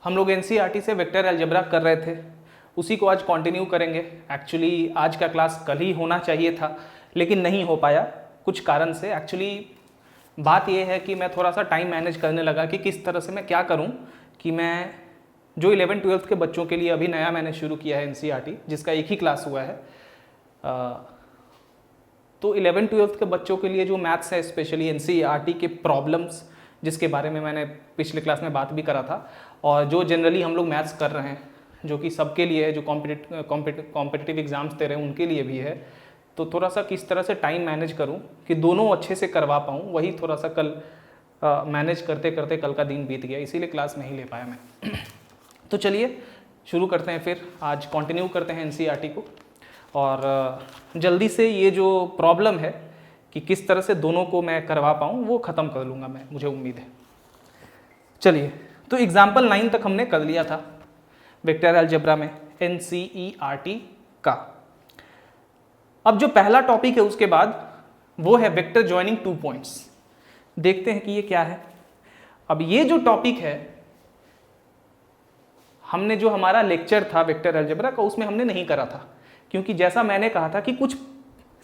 हम लोग एनसीईआरटी से वेक्टर अलजेब्रा कर रहे थे, उसी को आज कंटिन्यू करेंगे। एक्चुअली आज का क्लास कल ही होना चाहिए था लेकिन नहीं हो पाया कुछ कारण से। एक्चुअली बात यह है कि मैं थोड़ा सा टाइम मैनेज करने लगा कि किस तरह से मैं क्या करूं कि मैं जो 11th-12th के बच्चों के लिए अभी नया मैंने शुरू किया है एनसीईआरटी, जिसका एक ही क्लास हुआ है, तो 11th-12th के बच्चों के लिए जो मैथ्स है, स्पेशली एनसीईआरटी के प्रॉब्लम्स जिसके बारे में मैंने पिछले क्लास में बात भी करा था, और जो जनरली हम लोग मैथ्स कर रहे हैं जो कि सबके लिए है, जो कॉम्पिटिटिव एग्जाम्स दे रहे हैं उनके लिए भी है, तो थोड़ा सा किस तरह से टाइम मैनेज करूं कि दोनों अच्छे से करवा पाऊं, वही थोड़ा सा कल मैनेज करते करते कल का दिन बीत गया, इसीलिए क्लास नहीं ले पाया मैं। तो चलिए शुरू करते हैं, फिर आज कंटिन्यू करते हैं एनसीईआरटी को, और जल्दी से ये जो प्रॉब्लम है कि किस तरह से दोनों को मैं करवा पाऊँ वो ख़त्म कर लूँगा मैं, मुझे उम्मीद है। चलिए, तो एग्जाम्पल 9 तक हमने कर लिया था वेक्टर अलजेब्रा में एनसीईआरटी का। अब जो पहला टॉपिक है उसके बाद वो है वेक्टर जॉइनिंग 2 पॉइंट्स। देखते हैं कि ये क्या है। अब ये जो टॉपिक है, हमने जो हमारा लेक्चर था वेक्टर अलजेब्रा का उसमें हमने नहीं करा था, क्योंकि जैसा मैंने कहा था कि कुछ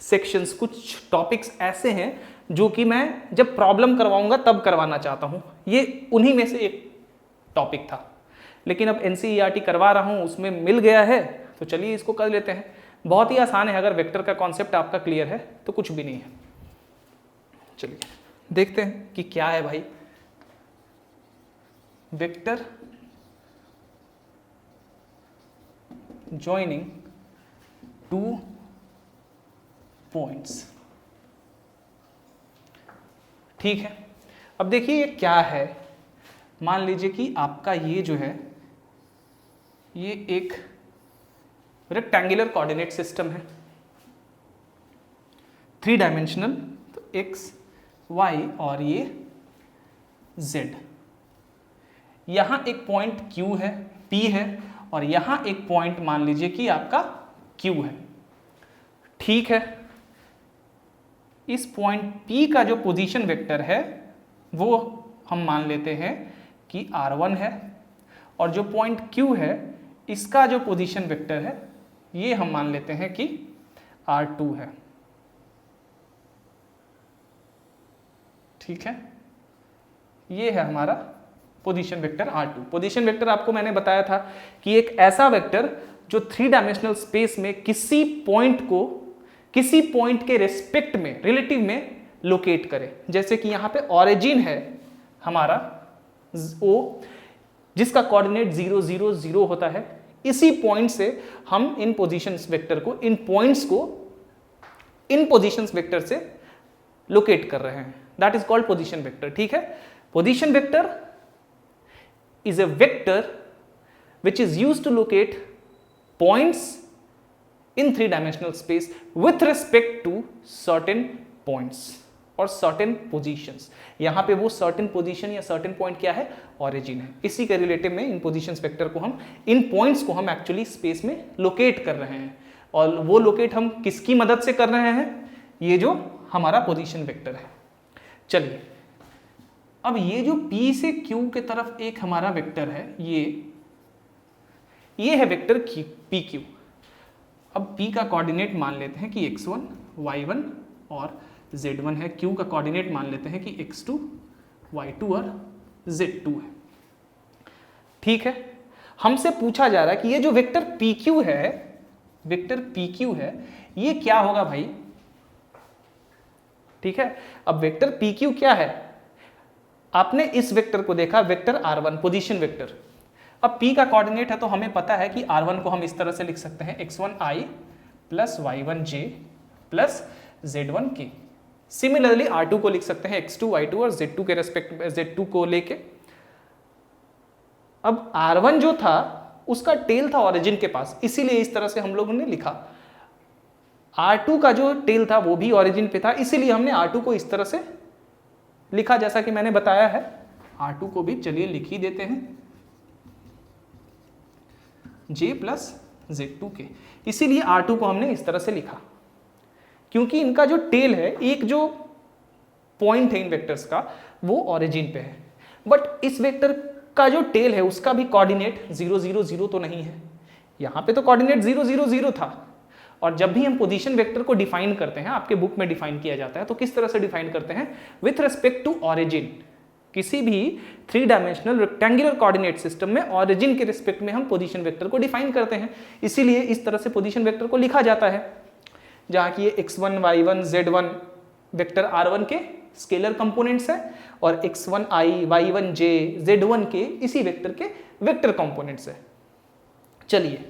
सेक्शंस, कुछ टॉपिक्स ऐसे हैं जो कि मैं जब प्रॉब्लम करवाऊंगा तब करवाना चाहता हूं। ये उन्हीं में से एक टॉपिक था, लेकिन अब एनसीईआरटी करवा रहा हूं, उसमें मिल गया है, तो चलिए इसको कर लेते हैं। बहुत ही आसान है, अगर वेक्टर का कॉन्सेप्ट आपका क्लियर है तो कुछ भी नहीं है। चलिए देखते हैं कि क्या है भाई वेक्टर जॉइनिंग 2 पॉइंट्स। ठीक है, अब देखिए ये क्या है। मान लीजिए कि आपका ये जो है ये एक रेक्टेंगुलर कोऑर्डिनेट सिस्टम है, 3 डायमेंशनल, तो x, y और ये z। यहां एक पॉइंट q है, p है, और यहां एक पॉइंट मान लीजिए कि आपका q है। ठीक है, इस पॉइंट p का जो पोजीशन वेक्टर है वो हम मान लेते हैं कि r1 है, और जो पॉइंट q है इसका जो पोजीशन वेक्टर है ये हम मान लेते हैं कि r2 है। ठीक है, ये है हमारा position vector r2। Position vector आपको मैंने बताया था कि एक ऐसा वेक्टर जो 3 डायमेंशनल स्पेस में किसी पॉइंट को किसी पॉइंट के रेस्पेक्ट में, रिलेटिव में लोकेट करे। जैसे कि यहाँ पे ऑरिजिन है हमारा O, जिसका कोऑर्डिनेट 0 0 0 होता है। इसी पॉइंट से हम इन पोजीशंस वेक्टर को, इन पॉइंट्स को इन पोजीशंस वेक्टर से लोकेट कर रहे हैं। That is called position vector. ठीक है, position vector is a vector which is used to locate points in 3 dimensional space with respect to certain points और certain positions। यहां पे वो certain position या certain point क्या है, origin है। इसी के रिलेटिव में इन positions vector को हम, इन points को हम actually space में locate कर रहे हैं, और वो locate हम किसकी मदद से कर रहे हैं, ये जो हमारा position vector है। चलिए, अब ये जो P से Q के तरफ एक हमारा वेक्टर है, ये है वेक्टर PQ। अब P का कोऑर्डिनेट मान लेते हैं कि x1, y1 और z1 है। Q का कोऑर्डिनेट मान लेते हैं कि x2, y2 और z2 है। ठीक है, हमसे पूछा जा रहा है कि ये जो वेक्टर PQ है, वेक्टर PQ है, ये क्या होगा भाई। ठीक है, अब वेक्टर PQ क्या है, आपने इस वेक्टर को देखा, वेक्टर r1 पोजीशन वेक्टर। अब P का कोऑर्डिनेट है तो हमें पता है कि r1 को हम इस तरह से लिख सकते हैं x1i plus y1j plus z1k। Similarly r2 को लिख सकते हैं x2, y2 और z2 के रेस्पेक्ट, z2 को लेके। अब r1 जो था उसका टेल था ऑरिजिन के पास, इसीलिए इस तरह से हम लोगों ने लिखा। r2 का जो टेल था वो भी ऑरिजिन पे था, इसीलिए हमने r2 को इस तरह से लिखा, जैसा कि मैंने बताया है। r2 को भी चलिए लिख ही देते हैं j प्लस z2k। इसीलिए r2 को हमने इस तरह से लिखा, क्योंकि इनका जो टेल है, एक जो पॉइंट है इन वेक्टर्स का, वो ऑरिजिन पे है। बट इस वेक्टर का जो टेल है उसका भी कोऑर्डिनेट 0 0 0 तो नहीं है, यहाँ पे तो कोऑर्डिनेट 0 0 0 था। और जब भी हम पोजीशन वेक्टर को डिफाइन करते हैं, आपके बुक में डिफाइन किया जाता है, तो किस तरह से डिफाइन करते हैं? With respect to origin. किसी भी 3 डायमेंशनल रेक्टेंगुलर कोऑर्डिनेट सिस्टम में ऑरिजिन के रिस्पेक्ट में हम पोजीशन वेक्टर को डिफाइन करते हैं, इसीलिए इस तरह से पोजीशन वेक्टर को लिखा जाता है, जहां कि ये x1 y1 z1 vector r1 के स्केलर कंपोनेंट्स है और x1i y1j z1 के इसी वेक्टर के वेक्टर कंपोनेंट्स है। चलिए,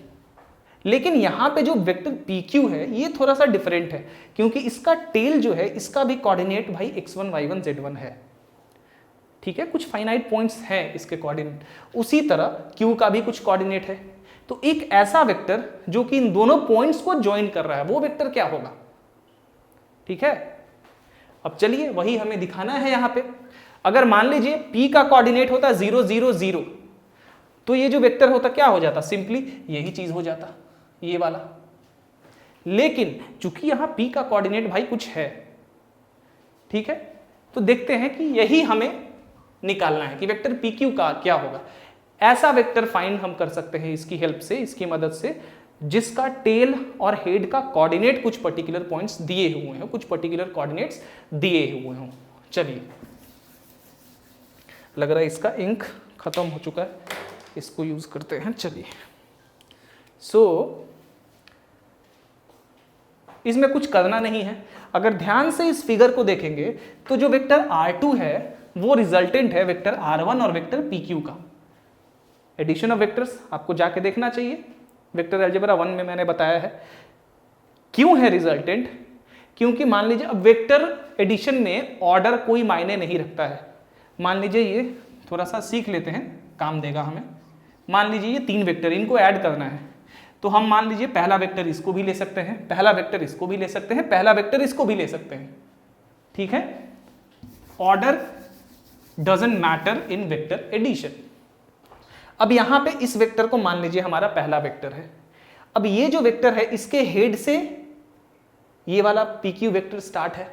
लेकिन यहां पे जो वेक्टर pq है ये थोड़ा सा डिफरेंट है, क्योंकि इसका टेल जो है इसका भी कोऑर्डिनेट भाई x1 y1 z1 है। ठीक है, कुछ फाइनाइट पॉइंट्स हैं इसके कोऑर्डिनेट, उसी तरह q का भी कुछ कोऑर्डिनेट है। तो एक ऐसा वेक्टर जो कि इन दोनों पॉइंट्स को ज्वाइन कर रहा है, वो वेक्टर क्या होगा? ठीक है, अब चलिए वही हमें दिखाना है यहां पे। अगर मान लीजिए p का कोऑर्डिनेट होता 0 0 0, तो ये जो वेक्टर होता क्या हो जाता? सिंपली यही चीज हो जाता, ये वाला। लेकिन चूंकि यहां p का कोऑर्डिनेट भाई कुछ है, ठीक है, तो देखते हैं कि यही हमें निकालना है कि वेक्टर pq का क्या होगा। ऐसा वेक्टर फाइंड हम कर सकते हैं इसकी हेल्प से, इसकी मदद से, जिसका टेल और हेड का कोऑर्डिनेट कुछ पर्टिकुलर पॉइंट्स दिए हुए हैं, कुछ पर्टिकुलर कोऑर्डिनेट्स दिए हुए हों। चलिए, लग रहा है इसका इंक खत्म हो चुका है, इसको यूज करते हैं। चलिए, इसमें कुछ करना नहीं है। अगर ध्यान से इस फिगर को देखेंगे तो जो वेक्टर r2 है वो रिजल्टेंट है वेक्टर r1 और वेक्टर pq का। एडिशन ऑफ वेक्टर्स आपको जाके देखना चाहिए, वेक्टर अलजेब्रा 1 में मैंने बताया है। क्यों है रिजल्टेंट? क्योंकि मान लीजिए अब वेक्टर एडिशन में ऑर्डर कोई मायने नहीं रखता है। मान लीजिए ये थोड़ा सा सीख लेते हैं, काम देगा हमें। मान लीजिए ये 3 वेक्टर, इनको ऐड करना है, तो हम मान लीजिए पहला वेक्टर इसको भी ले सकते हैं, पहला वेक्टर इसको भी ले सकते हैं, पहला वेक्टर इसको भी ले सकते हैं। ठीक है, order doesn't matter in vector addition. अब यहां पे इस वेक्टर को मान लीजिए हमारा पहला वेक्टर है। अब ये जो वेक्टर है इसके हेड से ये वाला PQ वेक्टर स्टार्ट है,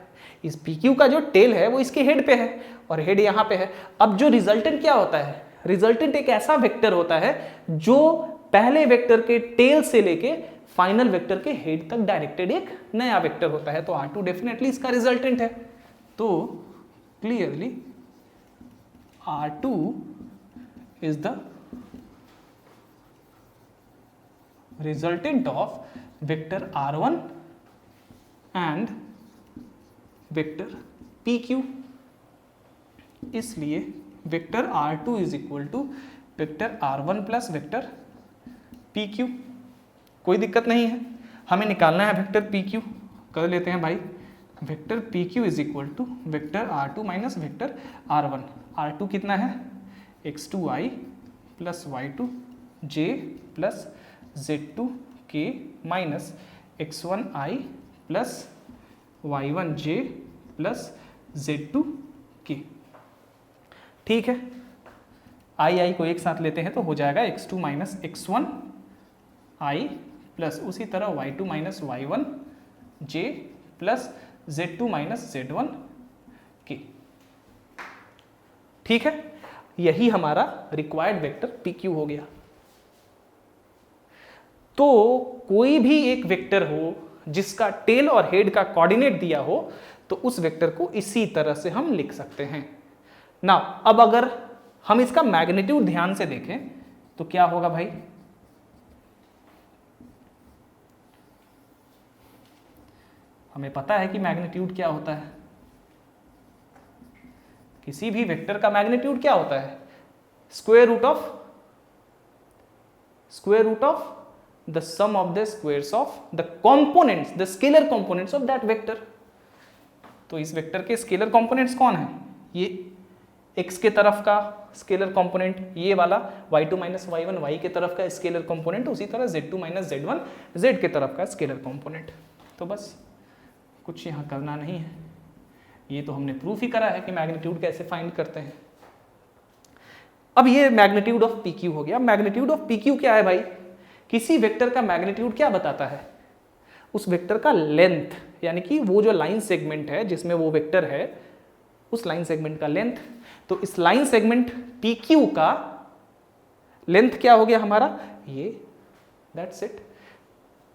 इस PQ का जो टेल है वो इसके हेड पे है और हेड यहां पे है। अब जो रिजल्टेंट क्या होता है? रिजल्टेंट एक ऐसा वेक्टर होता है जो पहले वेक्टर के टेल से लेके फाइनल वेक्टर के हेड तक डायरेक्टेड एक नया वेक्टर होता है। तो R2 डेफिनेटली इसका रिजल्टेंट है। तो clearly R2 is the resultant of vector r1 and vector pq। इसलिए vector r2 is equal to vector r1 plus vector pq। कोई दिक्कत नहीं है, हमें निकालना है वेक्टर pq। कर लेते हैं भाई, vector pq is equal to vector r2 minus vector r1। r2 कितना है? x2i plus y2j plus z2k minus x1i plus y1j plus z2k। ठीक है, i को एक साथ लेते हैं तो हो जाएगा x2 माइनस x1i प्लस उसी तरह y2 minus y1j plus z2 minus z1k। ठीक है, यही हमारा रिक्वायर्ड वेक्टर pq हो गया। तो कोई भी एक वेक्टर हो जिसका टेल और हेड का कोऑर्डिनेट दिया हो तो उस वेक्टर को इसी तरह से हम लिख सकते हैं ना। अब अगर हम इसका मैग्नीट्यूड ध्यान से देखें तो क्या होगा भाई? हमें पता है कि मैग्नीट्यूड क्या होता है। किसी भी वेक्टर का मैग्नीट्यूड क्या होता है? Square root of the sum of the squares of the components, the scalar components of that vector। तो इस वेक्टर के स्केलर कंपोनेंट्स कौन है? ये x के तरफ का स्केलर कंपोनेंट, ये वाला y2 माइनस y1 y के तरफ का स्केलर कंपोनेंट, उसी तरह z2 माइनस z1 z के तरफ का स्केलर कंपोनेंट। तो बस कुछ यहाँ करना नहीं है, ये तो हमने प्रूफ ही करा है कि मैग्नीट्यूड कैसे फाइंड करते हैं। अब ये मैग्नीट्यूड ऑफ PQ हो गया। मैग्नीट्यूड ऑफ PQ क्या है भाई? किसी वेक्टर का मैग्नीट्यूड क्या बताता है? उस वेक्टर का लेंथ, यानी कि वो जो लाइन सेगमेंट है जिसमें वो वेक्टर है, उस लाइन सेगमेंट का लेंथ। तो इस लाइन सेगमेंट PQ का लेंथ क्या हो गया हमारा ये, दैट्स इट।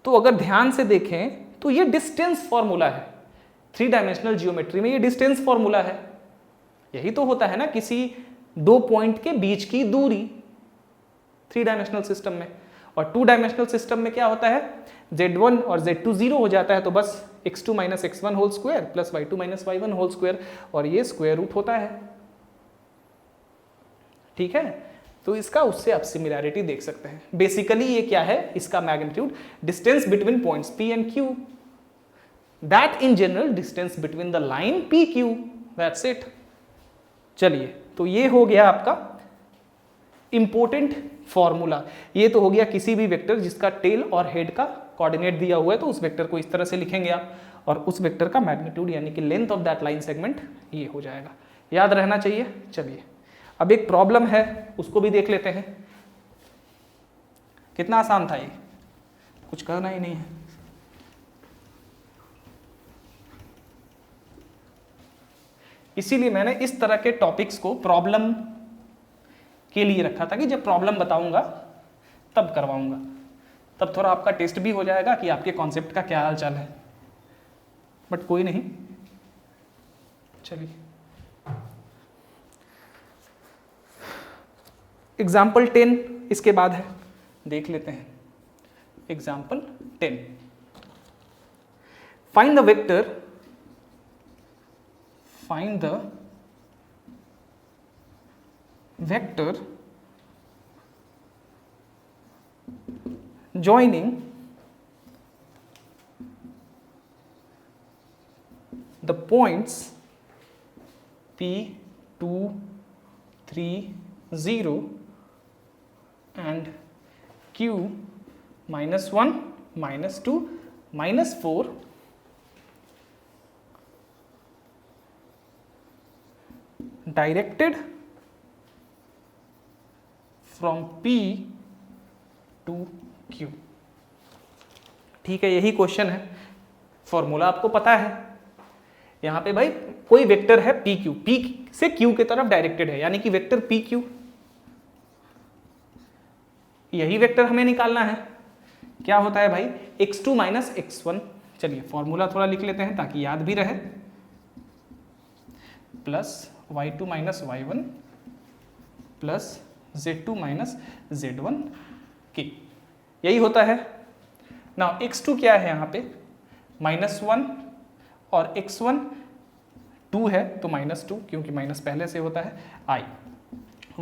तो अगर ध्यान से देखें तो ये डिस्टेंस फॉर्मूला है, 3 डायमेंशनल जियोमेट्री में ये डिस्टेंस फॉर्मूला है। यही तो होता है ना किसी दो पॉइंट के बीच की दूरी 3 डायमेंशनल सिस्टम में। और 2 डायमेंशनल सिस्टम में क्या होता है, z1 और z2 0 हो जाता है, तो बस x2 minus x1 whole square plus y2 minus y1 whole square, और ये स्क्वायर रूट होता है। ठीक है, तो इसका उससे आप सिमिलैरिटी देख सकते हैं। बेसिकली ये क्या है, इसका magnitude distance between points p and q, that in general distance between the line pq, that's it. चलिए, तो ये हो गया आपका इंपॉर्टेंट फॉर्मूला। ये तो हो गया किसी भी वेक्टर जिसका टेल और हेड का कोऑर्डिनेट दिया हुआ है, तो उस वेक्टर को इस तरह से लिखेंगे आप, और उस वेक्टर का मैग्नीट्यूड यानी कि length of that line segment ये हो जाएगा। याद रहना चाहिए। चलिए, अब एक प्रॉब्लम है उसको भी देख लेते हैं। कितना आसान था ये, कुछ करना ही नहीं है। इसीलिए मैंने इस तरह के टॉपिक्स को प्रॉब्लम के लिए रखा था कि जब प्रॉब्लम बताऊंगा तब करवाऊंगा, तब थोड़ा आपका टेस्ट भी हो जाएगा कि आपके कॉन्सेप्ट का क्या हाल चाल है। बट कोई नहीं, चलिए एग्जाम्पल 10 इसके बाद है, देख लेते हैं। Example 10, find the vector, find the vector joining the points P, 2, 3, 0 and Q minus 1, minus 2, minus 4 directed from P to Q। ठीक है, यही क्वेश्चन है। फॉर्मूला आपको पता है। यहां पे भाई कोई वेक्टर है PQ, P से Q की तरफ डायरेक्टेड है, यानी कि वेक्टर PQ, यही वेक्टर हमें निकालना है। क्या होता है भाई, x2 माइनस x1। चलिए फॉर्मूला थोड़ा लिख लेते हैं ताकि याद भी रहे, plus y2 minus y1 plus z2 minus z1 के, यही होता है ना। x2 क्या है यहाँ पे, -1, और x1 2 है तो -2, क्योंकि माइनस पहले से होता है i।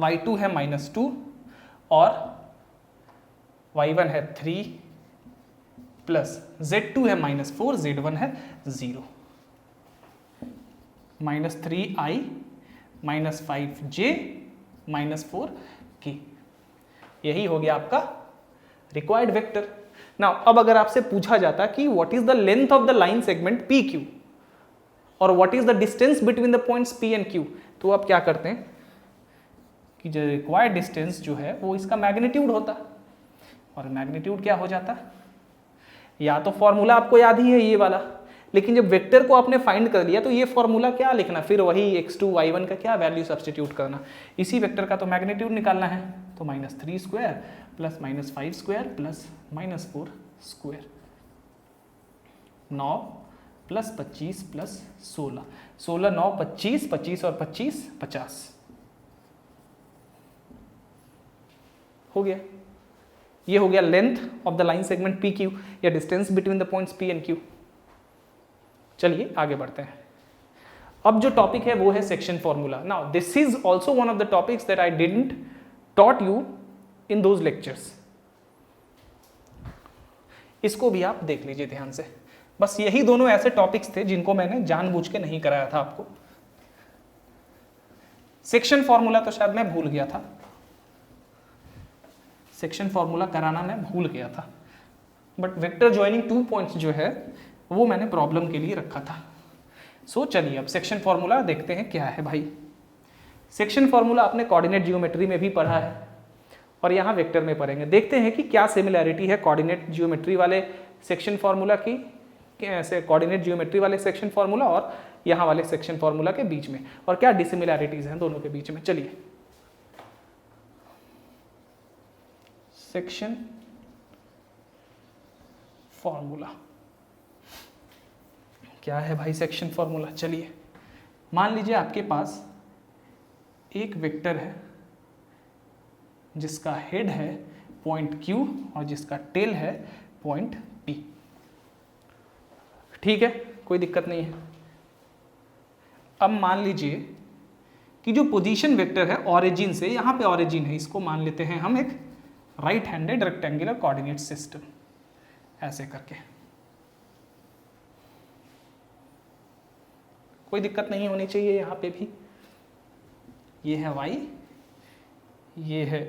y2 है -2 और y1 है 3 प्लस z2 है -4, z1 है 0, -3i -5j -4k, यही हो गया आपका रिक्वायर्ड वेक्टर। नाउ अब अगर आपसे पूछा जाता कि what is the length of the line segment PQ और what is the distance between the points P and Q, तो आप क्या करते हैं कि जो रिक्वायर्ड डिस्टेंस जो है वो इसका मैग्नीट्यूड होता, और मैग्नीट्यूड क्या हो जाता, या तो फॉर्मूला आपको याद ही है ये वाला, लेकिन जब वेक्टर को आपने फाइंड कर लिया तो ये फॉर्मूला क्या लिखना, फिर वही x2 y1 का क्या वैल्यू सब्स्टिट्यूट करना, इसी वेक्टर का तो मैग्नीट्यूड निकालना है। तो -3 square plus -5 square plus -4 square, 9 plus 25 plus 16, 16 9 25, 25 और 25 50 हो गया। ये हो गया length of the line segment PQ या distance between the points P and Q। चलिए आगे बढ़ते हैं। अब जो टॉपिक है वो है section formula. Now this is also one of the topics that I didn't taught you in those lectures. इसको भी आप देख लीजिए ध्यान से। बस यही दोनों ऐसे टॉपिक्स थे जिनको मैंने जानबूझ के नहीं कराया था आपको। सेक्शन फॉर्मूला तो शायद मैं भूल गया था, सेक्शन फॉर्मूला कराना मैं भूल गया था, बट वेक्टर ज्वाइनिंग 2 पॉइंट्स जो है वो मैंने प्रॉब्लम के लिए रखा था। सो चलिए अब सेक्शन फॉर्मूला देखते हैं क्या है भाई। सेक्शन फॉर्मूला आपने कोऑर्डिनेट जियोमेट्री में भी पढ़ा है और यहाँ वेक्टर में पढ़ेंगे। देखते हैं कि क्या सिमिलैरिटी है कोऑर्डिनेट जियोमेट्री वाले सेक्शन फॉर्मूला की, कैसे कोऑर्डिनेट जियोमेट्री वाले सेक्शन फॉर्मूला और यहाँ वाले सेक्शन फॉर्मूला के बीच में, और क्या डिसिमिलैरिटीज हैं दोनों के बीच में। चलिए सेक्शन फॉर्मूला। क्या है भाई सेक्शन फॉर्मूला? चलिए मान लीजिए आपके पास एक वेक्टर है जिसका हेड है पॉइंट Q और जिसका टेल है पॉइंट P। ठीक है, कोई दिक्कत नहीं है। अब मान लीजिए कि जो पोजीशन वेक्टर है ऑरिजिन से, यहां पे ऑरिजिन है, इसको मान लेते हैं हम एक right handed rectangular coordinate system, ऐसे करके। कोई दिक्कत नहीं होनी चाहिए यहां पे भी। ये है y, ये है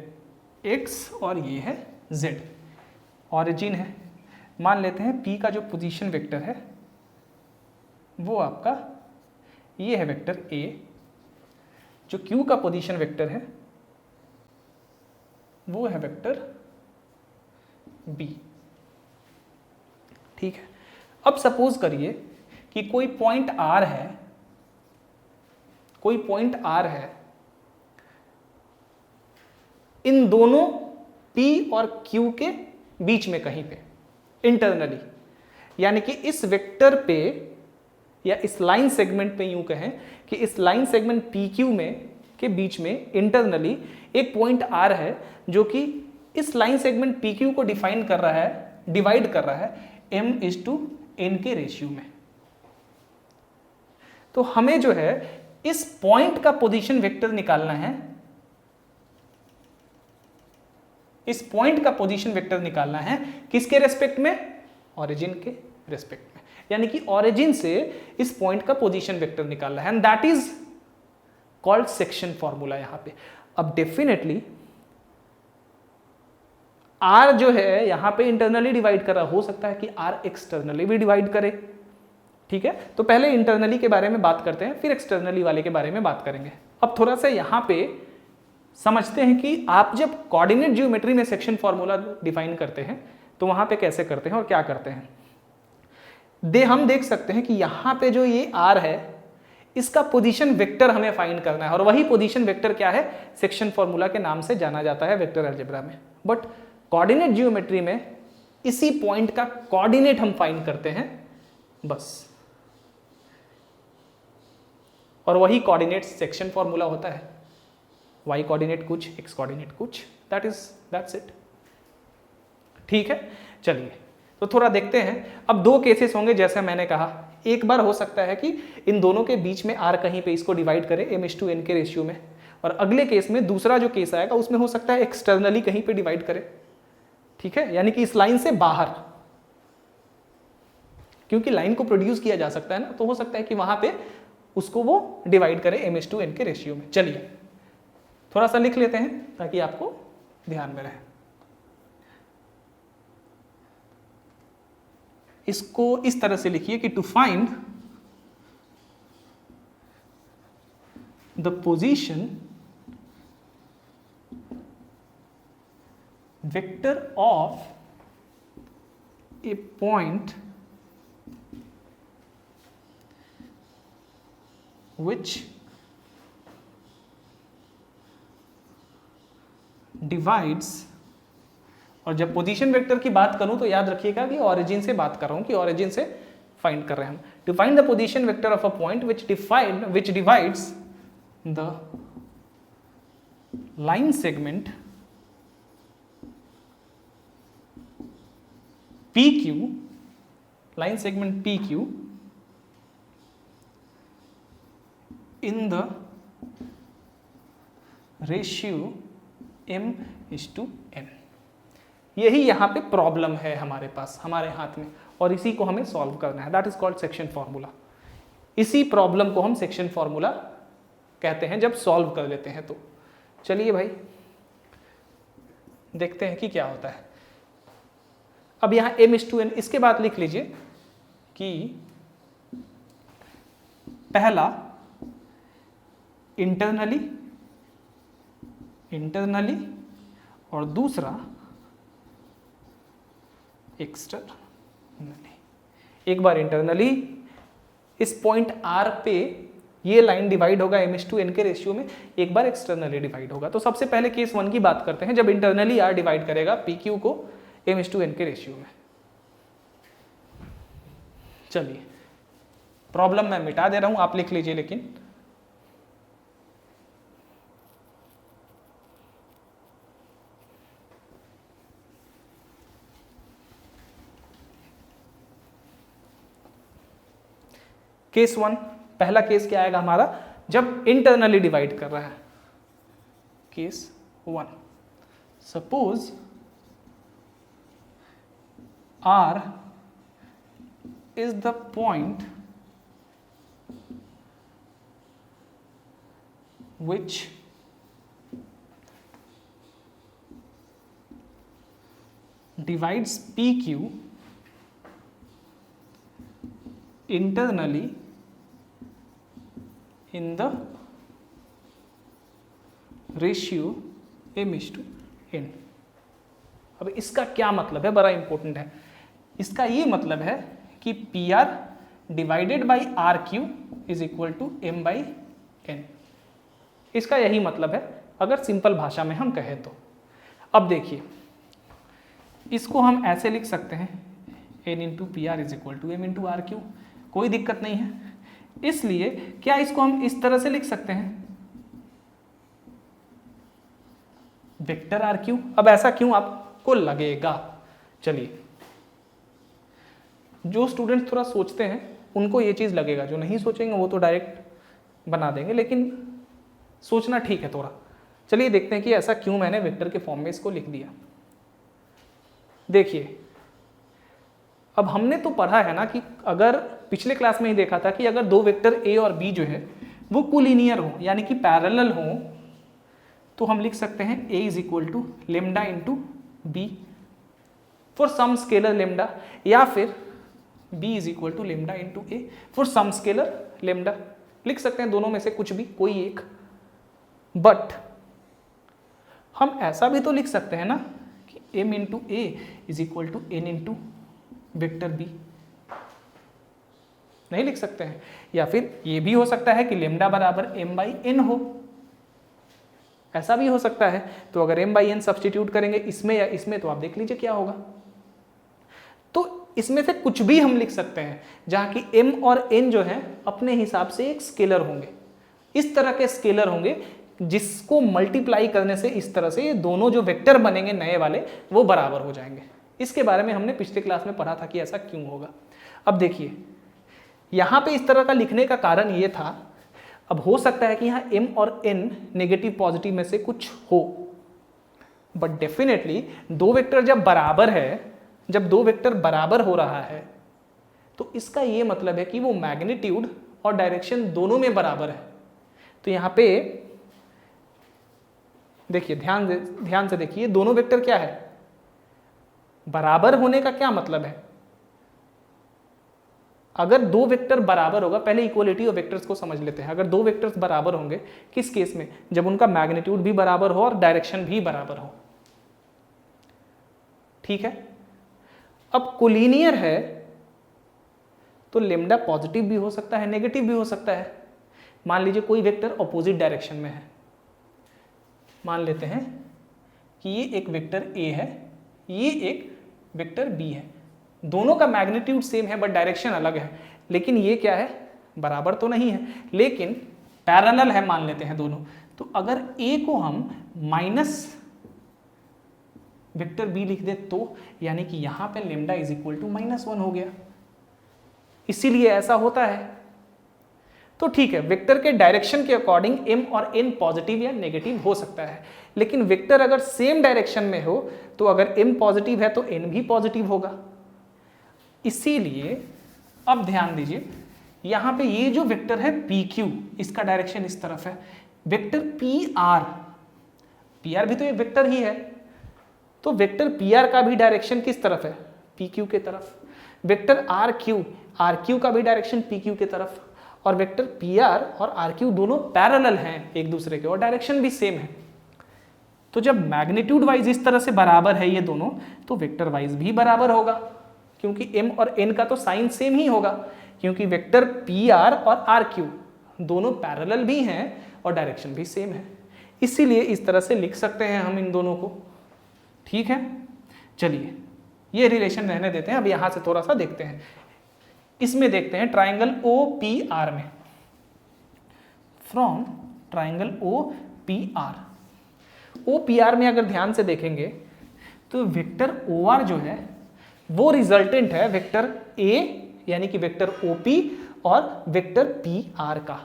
x और ये है z। ऑरिजिन है, मान लेते हैं p का जो पोजीशन वेक्टर है वो आपका ये है वेक्टर a, जो q का पोजीशन वेक्टर है वो है वेक्टर b। ठीक है, अब सपोज करिए कि कोई पॉइंट r है, कोई पॉइंट r है, इन दोनों p और q के बीच में कहीं पे इंटरनली, यानी कि इस वेक्टर पे या इस लाइन सेगमेंट पे यूं कहें कि इस लाइन सेगमेंट PQ में के बीच में इंटरनली एक पॉइंट R है जो कि इस लाइन सेगमेंट PQ को डिफाइन कर रहा है, डिवाइड कर रहा है m/n के रेशियो में। तो हमें जो है इस पॉइंट का पोजीशन वेक्टर निकालना है, इस पॉइंट का पोजीशन वेक्टर निकालना है किसके रेस्पेक्ट में? ऑरिजिन के रेस्पेक्ट में, यानी कि ऑरिजिन से इस पॉइंट का पोजीशन वेक्टर निकालना है, and that is called section formula यहां पे। अब डेफिनेटली R जो है यहां पे इंटरनली डिवाइड कर रहा, हो सकता है कि R एक्सटर्नली भी डिवाइड करे। ठीक है, तो पहले इंटरनली के बारे में बात करते हैं, फिर एक्सटर्नली वाले के बारे में बात करेंगे। अब थोड़ा सा यहां पे समझते हैं कि आप जब कोऑर्डिनेट ज्योमेट्री में सेक्शन फॉर्मूला डिफाइन करते हैं तो वहां पे कैसे करते हैं और क्या करते हैं। हम देख सकते हैं कि यहां पे जो ये R है इसका पोजीशन वेक्टर हमें फाइंड करना है, और वही पोजीशन वेक्टर क्या है? सेक्शन फॉर्मूला के नाम से जाना जाता है वेक्टर अलजेब्रा में। बट कोऑर्डिनेट ज्योमेट्री में इसी पॉइंट का कोऑर्डिनेट हम फाइंड करते हैं बस, और वही कोऑर्डिनेट सेक्शन फॉर्मूला होता है। y कोऑर्डिनेट कुछ, x कोऑर्डिनेट कुछ, दैट्स इट। ठीक है, चलिए तो थोड़ा देखते हैं। अब दो केसेस होंगे, जैसे मैंने कहा, एक बार हो सकता है कि इन दोनों के बीच में R कहीं पे इसको डिवाइड करे m/n के रेशियो में, और अगले केस में दूसरा जो केस आएगा उसमें हो सकता है एक्सटर्नली कहीं पे डिवाइड करे। ठीक है, यानी कि इस लाइन से बाहर, क्योंकि लाइन को प्रोड्यूस किया जा सकता है ना, तो हो सकता है कि वहां पे उसको वो डिवाइड करे m/n के रेशियो में। चलिए थोड़ा सा लिख लेते हैं ताकि आपको ध्यान में रहे। इसको इस तरह से लिखिए कि to find the position vector of a point which divides, और जब पोजीशन वेक्टर की बात करूं तो याद रखिएगा कि ऑरिजिन से बात कर रहा हूं, कि ऑरिजिन से फाइंड कर रहे हैं हम। To find the position vector of a point which divides the line segment PQ, line segment PQ in the ratio m/n। यही यहां पे प्रॉब्लम है हमारे पास, हमारे हाथ में, और इसी को हमें सॉल्व करना है। That is called section formula. इसी प्रॉब्लम को हम सेक्शन फॉर्मूला कहते हैं जब सॉल्व कर लेते हैं। तो चलिए भाई देखते हैं कि क्या होता है। अब यहां m/n, इसके बाद लिख लीजिए कि पहला इंटरनली और दूसरा एक्सटर्नली। एक बार इंटरनली इस पॉइंट R पे ये लाइन डिवाइड होगा m/n के रेशियो में, एक बार एक्सटर्नली डिवाइड होगा। तो सबसे पहले केस 1 की बात करते हैं, जब इंटरनली r डिवाइड करेगा PQ को m/n के रेशियो में। चलिए प्रॉब्लम मैं मिटा दे रहा हूं, आप लिख लीजिए। लेकिन केस 1, पहला केस क्या आएगा हमारा, जब इंटरनली डिवाइड कर रहा है। Case 1, suppose R is the point which divides PQ internally in the ratio m/n। अब इसका क्या मतलब है, बड़ा इंपॉर्टेंट है। इसका ये मतलब है कि PR divided by RQ is equal to m/n। इसका यही मतलब है अगर सिंपल भाषा में हम कहें तो। अब देखिए इसको हम ऐसे लिख सकते हैं n into PR is equal to m into RQ, कोई दिक्कत नहीं है। इसलिए क्या इसको हम इस तरह से लिख सकते हैं वेक्टर RQ। अब ऐसा क्यों आपको लगेगा, चलिए जो स्टूडेंट्स थोड़ा सोचते हैं उनको ये चीज़ लगेगा, जो नहीं सोचेंगे वो तो डायरेक्ट बना देंगे, लेकिन सोचना ठीक है थोड़ा। चलिए देखते हैं कि ऐसा क्यों मैंने वेक्टर के फॉर्म में इसको लिख दिया। देखिए अब हमने तो पढ़ा है ना कि अगर पिछले क्लास में ही देखा था कि अगर दो वेक्टर A और B जो है वो कोलिनियर हो यानी कि पैरेलल हो, तो हम लिख सकते हैं A is equal to lambda into B for some scalar lambda, या फिर B is equal to lambda into A for some scalar lambda. लिख सकते हैं दोनों में से कुछ भी, कोई एक। बट हम ऐसा भी तो लिख सकते हैं ना कि m into A is equal to n into vector B, नहीं लिख सकते हैं। या फिर ये भी हो सकता है कि लेमडा बराबर m/n हो, ऐसा भी हो सकता है। तो अगर m/n सब्स्टिट्यूट करेंगे इसमें या इसमें, तो आप देख लीजिए क्या होगा। तो इसमें से कुछ भी हम लिख सकते हैं जहां कि m और n जो है अपने हिसाब से एक स्केलर होंगे, इस तरह के स्केलर होंगे जिसको मल्टीप्लाई करने से इस तरह से ये दोनों जो वेक्टर बनेंगे नए वाले वो बराबर हो जाएंगे। इसके बारे में हमने पिछले क्लास में पढ़ा था कि ऐसा क्यों होगा। अब देखिए यहाँ पे इस तरह का लिखने का कारण ये था, अब हो सकता है कि यहाँ m और n नेगेटिव पॉजिटिव में से कुछ हो, बट डेफिनेटली दो वेक्टर जब बराबर है, जब दो वेक्टर बराबर हो रहा है तो इसका ये मतलब है कि वो मैग्नीट्यूड और डायरेक्शन दोनों में बराबर है। तो यहाँ पे देखिए ध्यान से देखिए, दोनों वेक्टर क्या है, बराबर होने का क्या मतलब है। अगर दो वेक्टर बराबर होगा, पहले इक्वलिटी ऑफ वेक्टर्स को समझ लेते हैं। अगर दो वेक्टर्स बराबर होंगे किस केस में, जब उनका मैग्नीट्यूड भी बराबर हो और डायरेक्शन भी बराबर हो, ठीक है। अब कोलिनियर है तो लेमडा पॉजिटिव भी हो सकता है, नेगेटिव भी हो सकता है। मान लीजिए कोई वेक्टर ऑपोजिट डायरेक्शन में है, मान लेते हैं कि ये एक वेक्टर A है, ये एक वेक्टर B है, दोनों का मैग्नीट्यूड सेम है बट डायरेक्शन अलग है। लेकिन ये क्या है, बराबर तो नहीं है लेकिन पैरेलल है मान लेते हैं दोनों। तो अगर A को हम माइनस वेक्टर B लिख दे तो यानी कि यहाँ पे लेमडा इज इक्वल टू -1 हो गया, इसीलिए ऐसा होता है। तो ठीक है, वेक्टर के डायरेक्शन के अकॉर्डिंग m और n पॉजिटिव या नेगेटिव हो सकता है, लेकिन वेक्टर अगर सेम डायरेक्शन में हो तो अगर m पॉजिटिव है तो n भी पॉजिटिव होगा। इसीलिए अब ध्यान दीजिए, यहाँ पे ये जो वेक्टर है PQ, इसका डायरेक्शन इस तरफ है। वेक्टर PR भी तो एक वेक्टर ही है, तो वेक्टर PR का भी डायरेक्शन किस तरफ है, PQ के तरफ। वेक्टर RQ का भी डायरेक्शन PQ के तरफ, और वेक्टर PR और RQ दोनों पैरेलल हैं एक दूसरे के और डायरेक्शन भी सेम है। तो जब मैग्नीट्यूड वाइज इस तरह से बराबर है ये दोनों, तो वेक्टर वाइज भी बराबर होगा, क्योंकि m और n का तो साइन सेम ही होगा, क्योंकि वेक्टर PR और RQ दोनों पैरेलल भी हैं और डायरेक्शन भी सेम है, इसीलिए इस तरह से लिख सकते हैं हम इन दोनों को। ठीक है, चलिए ये रिलेशन रहने देते हैं। अब यहां से थोड़ा सा देखते हैं, इसमें देखते हैं ट्राइंगल OPR में। फ्रॉम ट्राइंगल OPR में अगर ध्यान से देखेंगे तो वेक्टर OR जो है वो रिजल्टेंट है वेक्टर A यानी कि वेक्टर OP और वेक्टर PR का,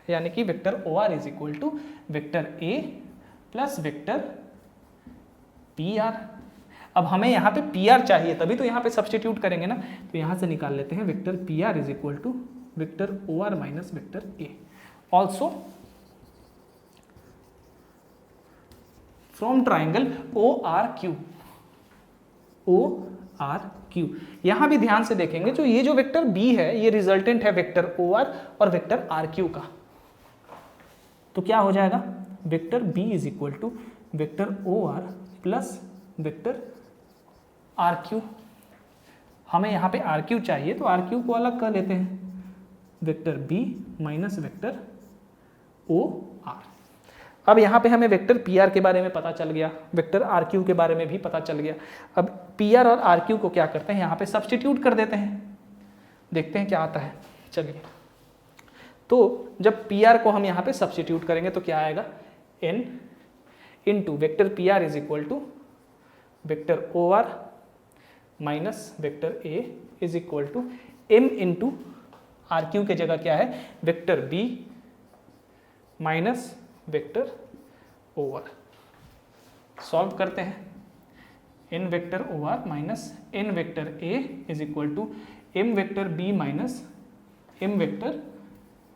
यानी कि vector OR is equal to vector A plus vector PR। अब हमें यहाँ पे PR चाहिए, तभी तो यहाँ पे सब्स्टिट्यूट करेंगे ना, तो यहाँ से निकाल लेते हैं vector PR is equal to vector OR minus vector A। Also from triangle ORQ, यहां भी ध्यान से देखेंगे तो ये जो वेक्टर B है ये रिजल्टेंट है वेक्टर OR और वेक्टर RQ का, तो क्या हो जाएगा vector B is equal to vector OR plus vector RQ। हमें यहाँ पे RQ चाहिए तो RQ को अलग कर लेते हैं, vector B minus vector OR। अब यहाँ पे हमें वेक्टर PR के बारे में पता चल गया, वेक्टर RQ के बारे में भी पता चल गया। अब PR और RQ को क्या करते हैं, यहाँ पे सब्स्टिट्यूट कर देते हैं, देखते हैं क्या आता है। चलिए, तो जब PR को हम यहाँ पे सब्स्टिट्यूट करेंगे तो क्या आएगा, N into vector PR is equal to vector OR minus vector A is equal to M into RQ के जगह क्या है vector B minus vector OR। Solve करते हैं, n vector OR minus n vector A is equal to m vector B minus m vector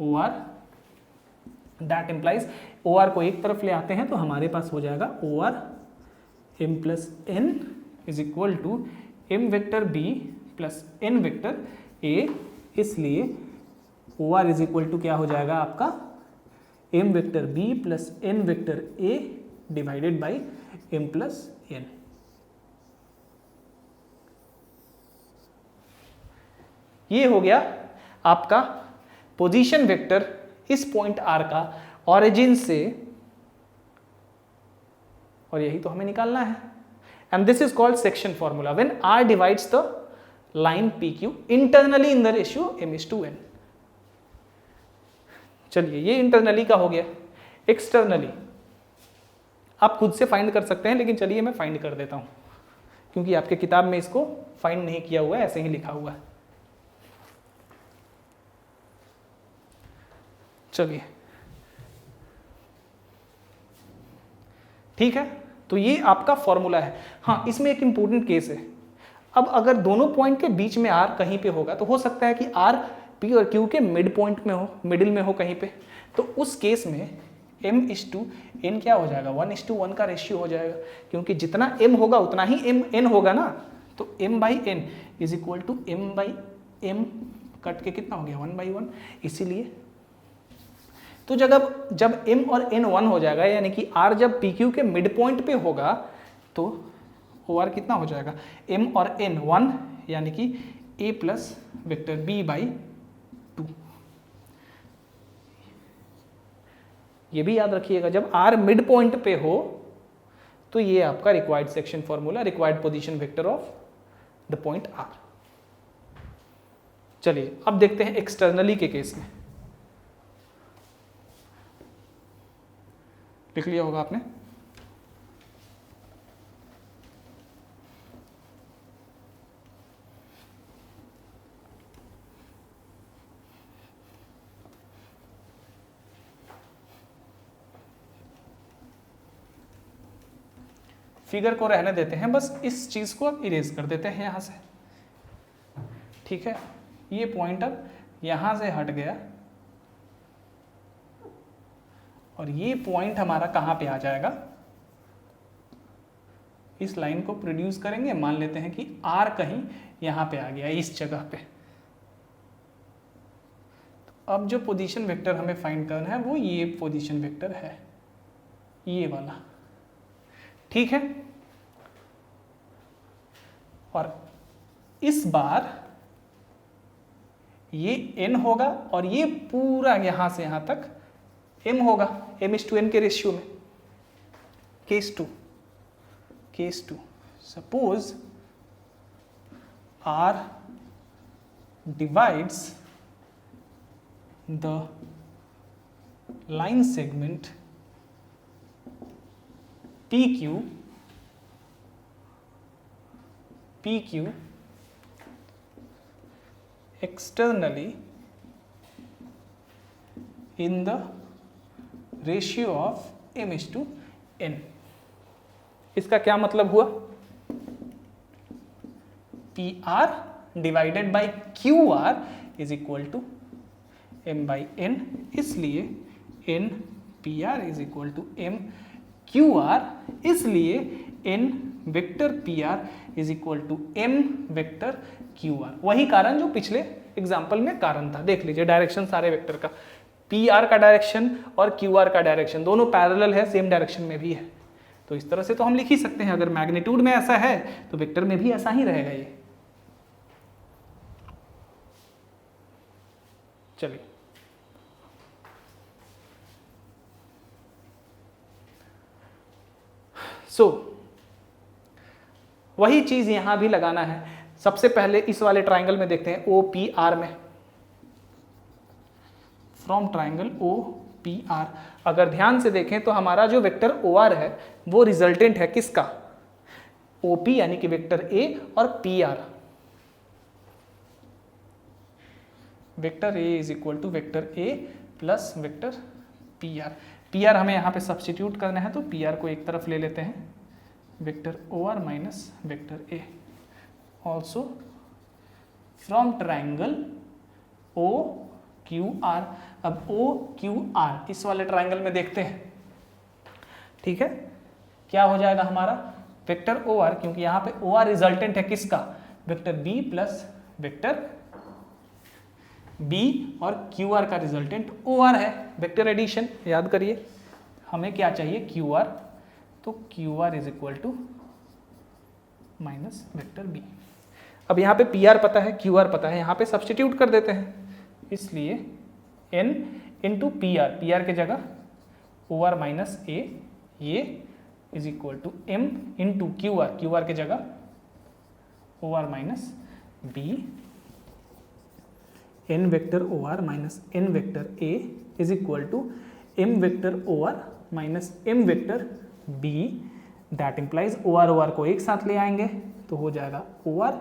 OR। That implies OR को एक तरफ ले आते हैं तो हमारे पास हो जाएगा OR m plus n is equal to m vector B plus n vector A, इसलिए OR इज इक्वल टू क्या हो जाएगा आपका m vector B plus n vector A divided by m plus n। ये हो गया आपका पोजीशन वेक्टर इस पॉइंट R का ऑरिजिन से, और यही तो हमें निकालना है। And this is called section formula when R divides the line PQ internally in the ratio m:n। चलिए, ये इंटरनली का हो गया। एक्सटर्नली आप खुद से फाइंड कर सकते हैं, लेकिन चलिए मैं फाइंड कर देता हूं क्योंकि आपके किताब में इसको फाइंड नहीं किया हुआ है, ऐसे ही लिखा हुआ है। चलिए, ठीक है, तो ये आपका फॉर्मूला है। हाँ, इसमें एक इंपॉर्टेंट केस है। अब अगर दोनों पॉइंट के बीच में R कहीं पे होगा तो हो सकता है कि R P और Q के मिड पॉइंट में हो, मिडिल में हो कहीं पे, तो उस केस में m:n क्या हो जाएगा, 1:1 का रेशियो हो जाएगा, क्योंकि जितना m होगा उतना ही n होगा ना। तो m/n is equal to m/m cut के कितना हो गया 1/1, इसीलिए तो जब m और n 1 हो जाएगा, यानी कि R जब PQ के मिड पॉइंट पे होगा तो OR कितना हो जाएगा, m और n 1, यानी कि A प्लस वेक्टर B/2। ये भी याद रखिएगा, जब R मिड पॉइंट पे हो तो ये आपका required section formula, required position vector of the point R। चलिए, अब देखते हैं एक्सटर्नली के केस में। लिख लिया होगा आपने। फिगर को रहने देते हैं, बस इस चीज को अब इरेज कर देते हैं यहां से। ठीक है, ये पॉइंट अब यहां से हट गया और ये पॉइंट हमारा कहां पे आ जाएगा, इस लाइन को प्रोड्यूस करेंगे, मान लेते हैं कि R कहीं यहां पे आ गया, इस जगह पे। तो अब जो पोजीशन वेक्टर हमें फाइंड करना है वो ये पोजीशन वेक्टर है, ये वाला। ठीक है, और इस बार ये n होगा और ये पूरा यहां से यहां तक m होगा, m/n के रेशियो में। Case two suppose R divides the line segment PQ externally in the ratio of m/n। इसका क्या मतलब हुआ? PR divided by QR is equal to m/n, इसलिए n PR is equal to m QR, इसलिए n vector PR is equal to m vector QR। वही कारण जो पिछले एग्जाम्पल में कारण था। देख लीजिए डायरेक्शन सारे वेक्टर का, PR का डायरेक्शन और QR का डायरेक्शन दोनों पैरेलल है, सेम डायरेक्शन में भी है। तो इस तरह से तो हम लिख ही सकते हैं, अगर मैग्नीट्यूड में ऐसा है तो वेक्टर में भी ऐसा ही रहेगा ये। चलिए वही चीज यहां भी लगाना है। सबसे पहले इस वाले ट्राइंगल में देखते हैं OPR में, फ्रॉम ट्राइंगल OPR अगर ध्यान से देखें तो हमारा जो वेक्टर OR है वो रिजल्टेंट है किसका? OP यानी कि वेक्टर A और PR। Vector A is equal to vector A plus vector PR हमें यहाँ पे सब्स्टिट्यूट करना है, तो PR को एक तरफ ले लेते हैं, vector OR minus vector A। Also from triangle OQR। अब OQR इस वाले ट्राइंगल में देखते हैं, ठीक है, क्या हो जाएगा हमारा? वेक्टर OR, क्योंकि यहाँ पे OR रिजल्टेंट है किसका? Vector B plus vector B, और QR का रिजल्टेंट OR है। वेक्टर एडिशन याद करिए, हमें क्या चाहिए? QR, तो QR is equal to minus vector B। अब यहाँ पे PR पता है, QR पता है, यहाँ पे सब्स्टिट्यूट कर देते हैं, इसलिए N इंटू PR के जगह OR माइनस A, ये is equal to M into QR के जगह OR minus B, n vector OR minus n vector A is equal to m vector OR minus m vector B। That implies OR को एक साथ ले आएंगे तो हो जाएगा OR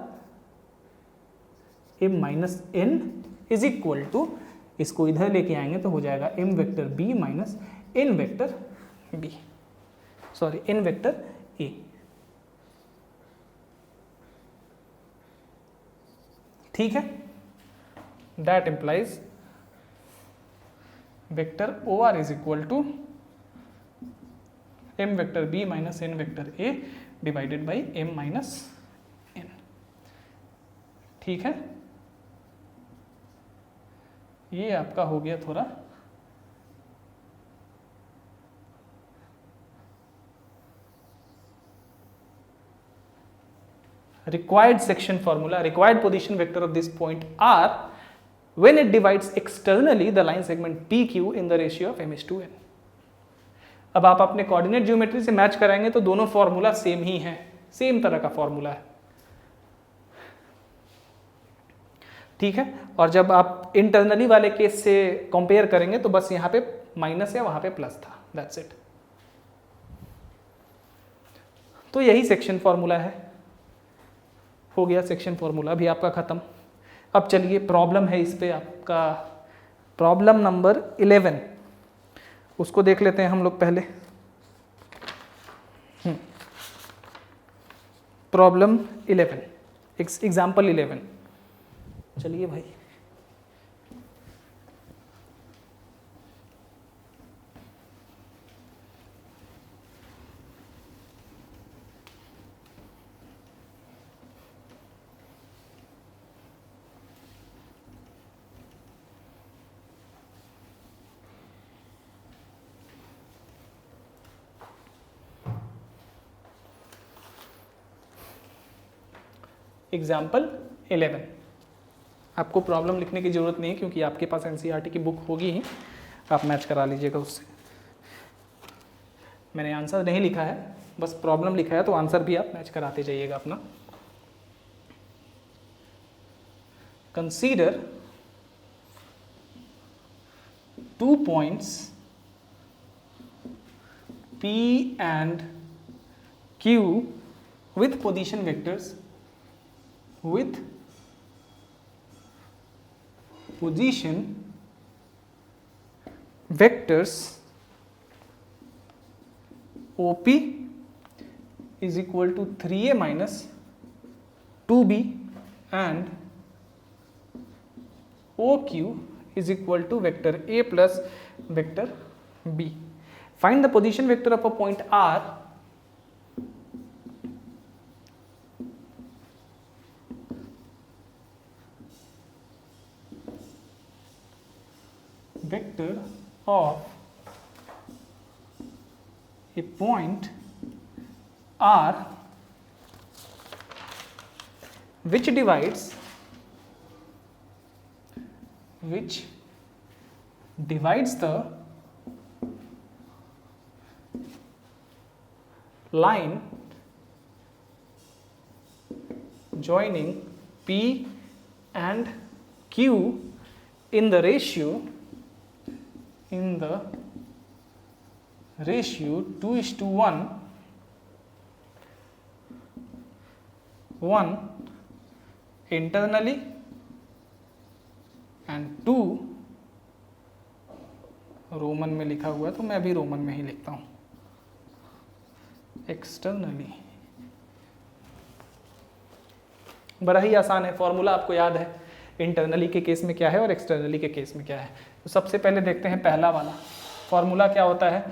m minus n is equal to, इसको इधर लेके आएंगे तो हो जाएगा m vector B minus n vector B, sorry n vector A। ठीक है, that implies vector OR is equal to m vector B minus n vector A divided by m minus n। ठीक है, ये आपका हो गया थोड़ा required section formula, required position vector of this point R when it divides externally the line segment PQ in the ratio of m/n। अब आप अपने कोऑर्डिनेट ज्योमेट्री से मैच कराएंगे तो दोनों फॉर्मूला सेम ही है, सेम तरह का फॉर्मूला है, ठीक है। और जब आप इंटरनली वाले केस से कंपेयर करेंगे तो बस यहाँ पे माइनस है, वहां पे प्लस था, दैट्स इट। तो यही सेक्शन फॉर्मूला है, हो गया सेक्शन फॉर्मूला भी आपका खत्म। अब चलिए प्रॉब्लम है इस पे आपका, प्रॉब्लम नंबर 11, उसको देख लेते हैं हम लोग पहले। प्रॉब्लम 11, एग्जाम्पल 11, चलिए भाई। एग्जाम्पल 11, आपको प्रॉब्लम लिखने की ज़रूरत नहीं है क्योंकि आपके पास एनसीईआरटी की बुक होगी ही, आप मैच करा लीजिएगा उससे। मैंने आंसर नहीं लिखा है, बस प्रॉब्लम लिखा है, तो आंसर भी आप मैच कराते जाइएगा अपना। Consider 2 points P and Q with position vectors OP is equal to 3a minus 2b and OQ is equal to vector A plus vector B. Find the position vector of a point R vector of a point R which divides the line joining P and Q in the ratio 2:1 internally and 2 Roman में लिखा हुआ है तो मैं भी Roman में ही लिखता हूं, एक्सटर्नली। बड़ा ही आसान है, फॉर्मूला आपको याद है इंटरनली के केस में क्या है और एक्सटर्नली के केस में क्या है। तो सबसे पहले देखते हैं पहला वाला फॉर्मूला क्या होता है।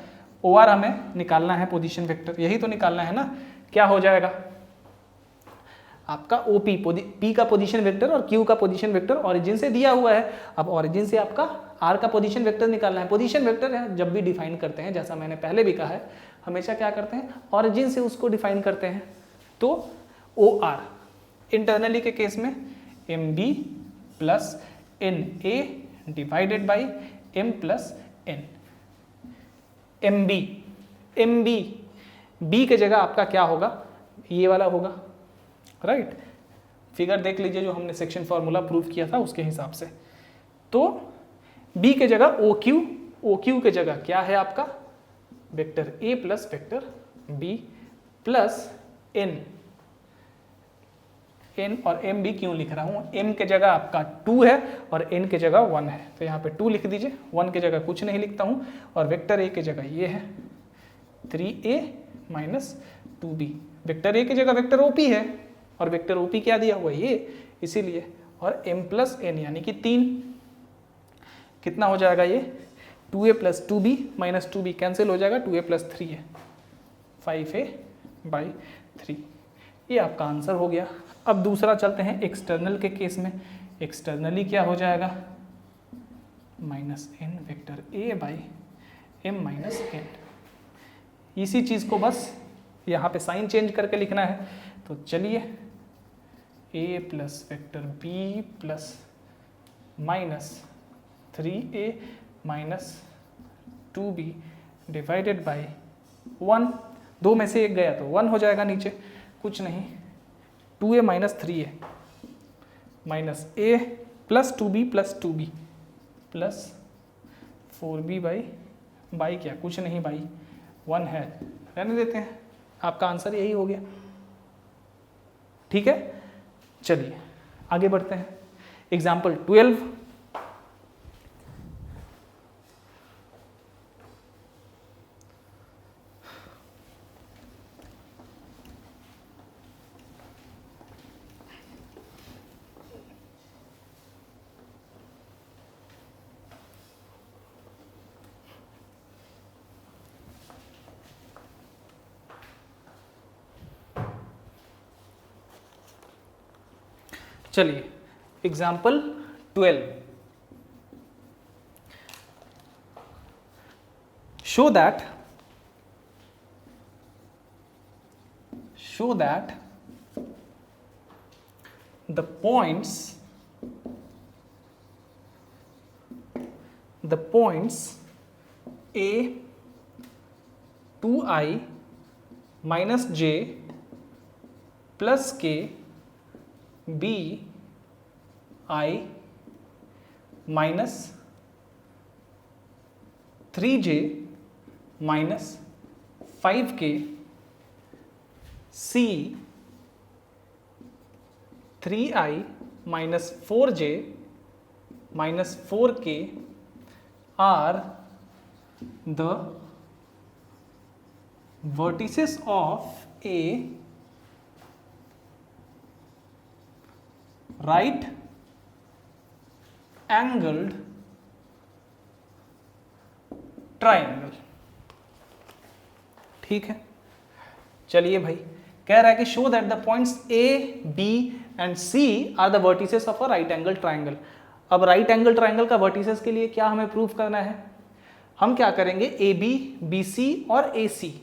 OR हमें निकालना है पोजीशन वेक्टर, यही तो निकालना है ना। क्या हो जाएगा आपका OP, P का पोजीशन वेक्टर और Q का पोजीशन वेक्टर ओरिजिन से दिया हुआ है। अब ओरिजिन से आपका R का पोजीशन वेक्टर निकालना है। पोजीशन वेक्टर जब भी डिफाइन करते हैं, जैसा मैंने पहले भी कहा है, हमेशा क्या करते हैं, ओरिजिन से उसको डिफाइन करते हैं। तो OR इंटरनली के केस में MB plus NA divided by M plus N। MB B के जगह आपका क्या होगा, ये वाला होगा, राइट। फिगर देख लीजिए जो हमने सेक्शन फॉर्मूला प्रूव किया था उसके हिसाब से। तो B के जगह OQ के जगह क्या है आपका vector A plus vector B plus N और MB क्यों लिख रहा हूं, M के जगह आपका 2 है और N के जगह 1 है, तो यहाँ पे 2 लिख दीजिए, 1 के जगह कुछ नहीं लिखता हूं। और वेक्टर A के जगह ये है 3A minus 2B। Vector A की जगह वेक्टर OP है और वेक्टर OP क्या दिया हुआ है, ये, इसीलिए। और M प्लस N यानी कि 3, कितना हो जाएगा ये 2A plus 2B minus 2B cancel हो जाएगा, 2A प्लस 3 है 5A बाई 3। ये आपका आंसर हो गया। अब दूसरा चलते हैं एक्सटर्नल के केस में। एक्सटर्नली क्या हो जाएगा minus N vector A by M minus N। इसी चीज़ को बस यहाँ पे साइन चेंज करके लिखना है। तो चलिए A plus vector B plus minus 3A minus 2B divided by 1, 2 में से एक गया तो 1 हो जाएगा, नीचे कुछ नहीं, 2A minus 3A minus A plus 2B plus 2B plus 4B by क्या, कुछ नहीं बाई 1 है, रहने देते हैं। आपका आंसर यही हो गया, ठीक है। चलिए आगे बढ़ते हैं। एग्जाम्पल 12। चलिए example 12। show that the points the points a 2i minus j plus k b I minus 3j minus 5k c 3i minus 4j minus 4k are the vertices of a right angled triangle। ठीक है, चलिए भाई, कह रहा है कि show that the points A B and C are the vertices of a right angle triangle. अब right angle triangle का वर्टिसेस के लिए क्या हमें प्रूव करना है? हम क्या करेंगे, ए बी, बी सी और ए सी,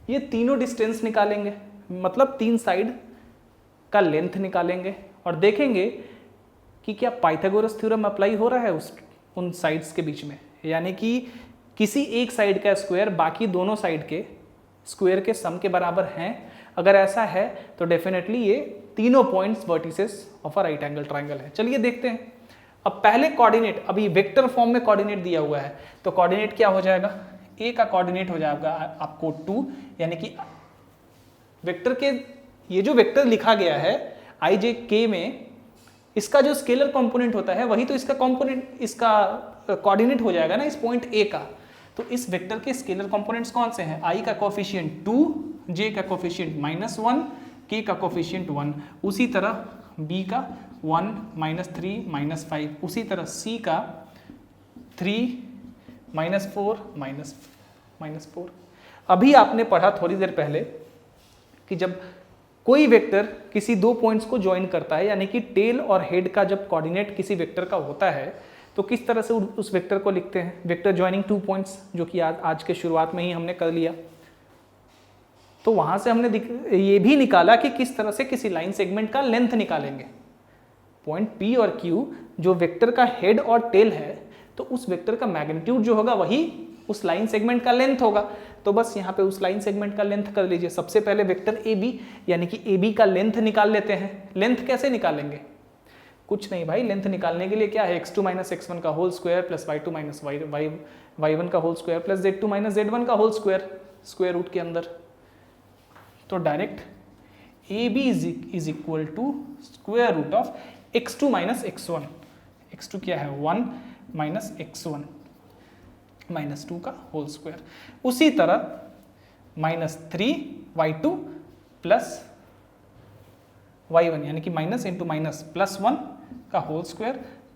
ये तीनों डिस्टेंस निकालेंगे, मतलब तीन साइड का लेंथ निकालेंगे और देखेंगे कि क्या पाइथागोरस थ्योरम अप्लाई हो रहा है उन साइड्स के बीच में, यानी कि किसी एक साइड का स्क्वायर बाकी दोनों साइड के स्क्वायर के सम के बराबर हैं। अगर ऐसा है तो डेफिनेटली ये तीनों points vertices of a right angle triangle है। चलिए देखते हैं। अब पहले कोऑर्डिनेट, अभी वेक्टर फॉर्म में कोऑर्डिनेट दिया हुआ है, तो कोऑर्डिनेट क्या हो जाएगा, ए का कोऑर्डिनेट हो जाएगा आपको 2, यानी कि वेक्टर के ये जो वेक्टर लिखा गया है आई जे के में, इसका जो स्केलर कंपोनेंट होता है वही तो इसका कंपोनेंट, इसका कोऑर्डिनेट हो जाएगा ना इस पॉइंट ए का। तो इस वेक्टर के स्केलर कंपोनेंट्स कौन से हैं, आई का कोफिशिएंट 2, जे का कोफिशिएंट -1, के का कोफिशिएंट 1, उसी तरह बी का 1, -3, -5, उसी तरह सी का 3, -4, -4। अभी आपने पढ़ा थोड़ी देर पहले कि जब कोई वेक्टर किसी दो पॉइंट्स को ज्वाइन करता है, यानी कि टेल और हेड का जब कोऑर्डिनेट किसी वेक्टर का होता है, तो किस तरह से उस वेक्टर को लिखते हैं, वेक्टर ज्वाइनिंग 2 पॉइंट्स, जो कि आज के शुरुआत में ही हमने कर लिया। तो वहां से हमने ये भी निकाला कि किस तरह से किसी लाइन सेगमेंट का लेंथ निकालेंगे। पॉइंट P और Q जो वेक्टर का हेड और टेल है, तो उस वेक्टर का मैग्नीट्यूड जो होगा वही उस लाइन सेगमेंट का लेंथ होगा। तो बस यहाँ पे उस लाइन सेगमेंट का लेंथ कर लीजिए। सबसे पहले वेक्टर AB, यानी कि AB का लेंथ निकाल लेते हैं। लेंथ कैसे निकालेंगे, कुछ नहीं भाई, लेंथ निकालने के लिए क्या है, x2 - x1 का whole square plus y2 - y1 का whole square plus z2 - z1 का होल स्क्वायर, स्क्वायर रूट के अंदर। तो direct AB is equal to square root of x2 - x1। x2 क्या है, 1 माइनस x1 -2 का होल स्क्वायर। उसी तरह -3y2 प्लस y1, यानी कि माइनस इंटू माइनस +1 का होल स्क्वायर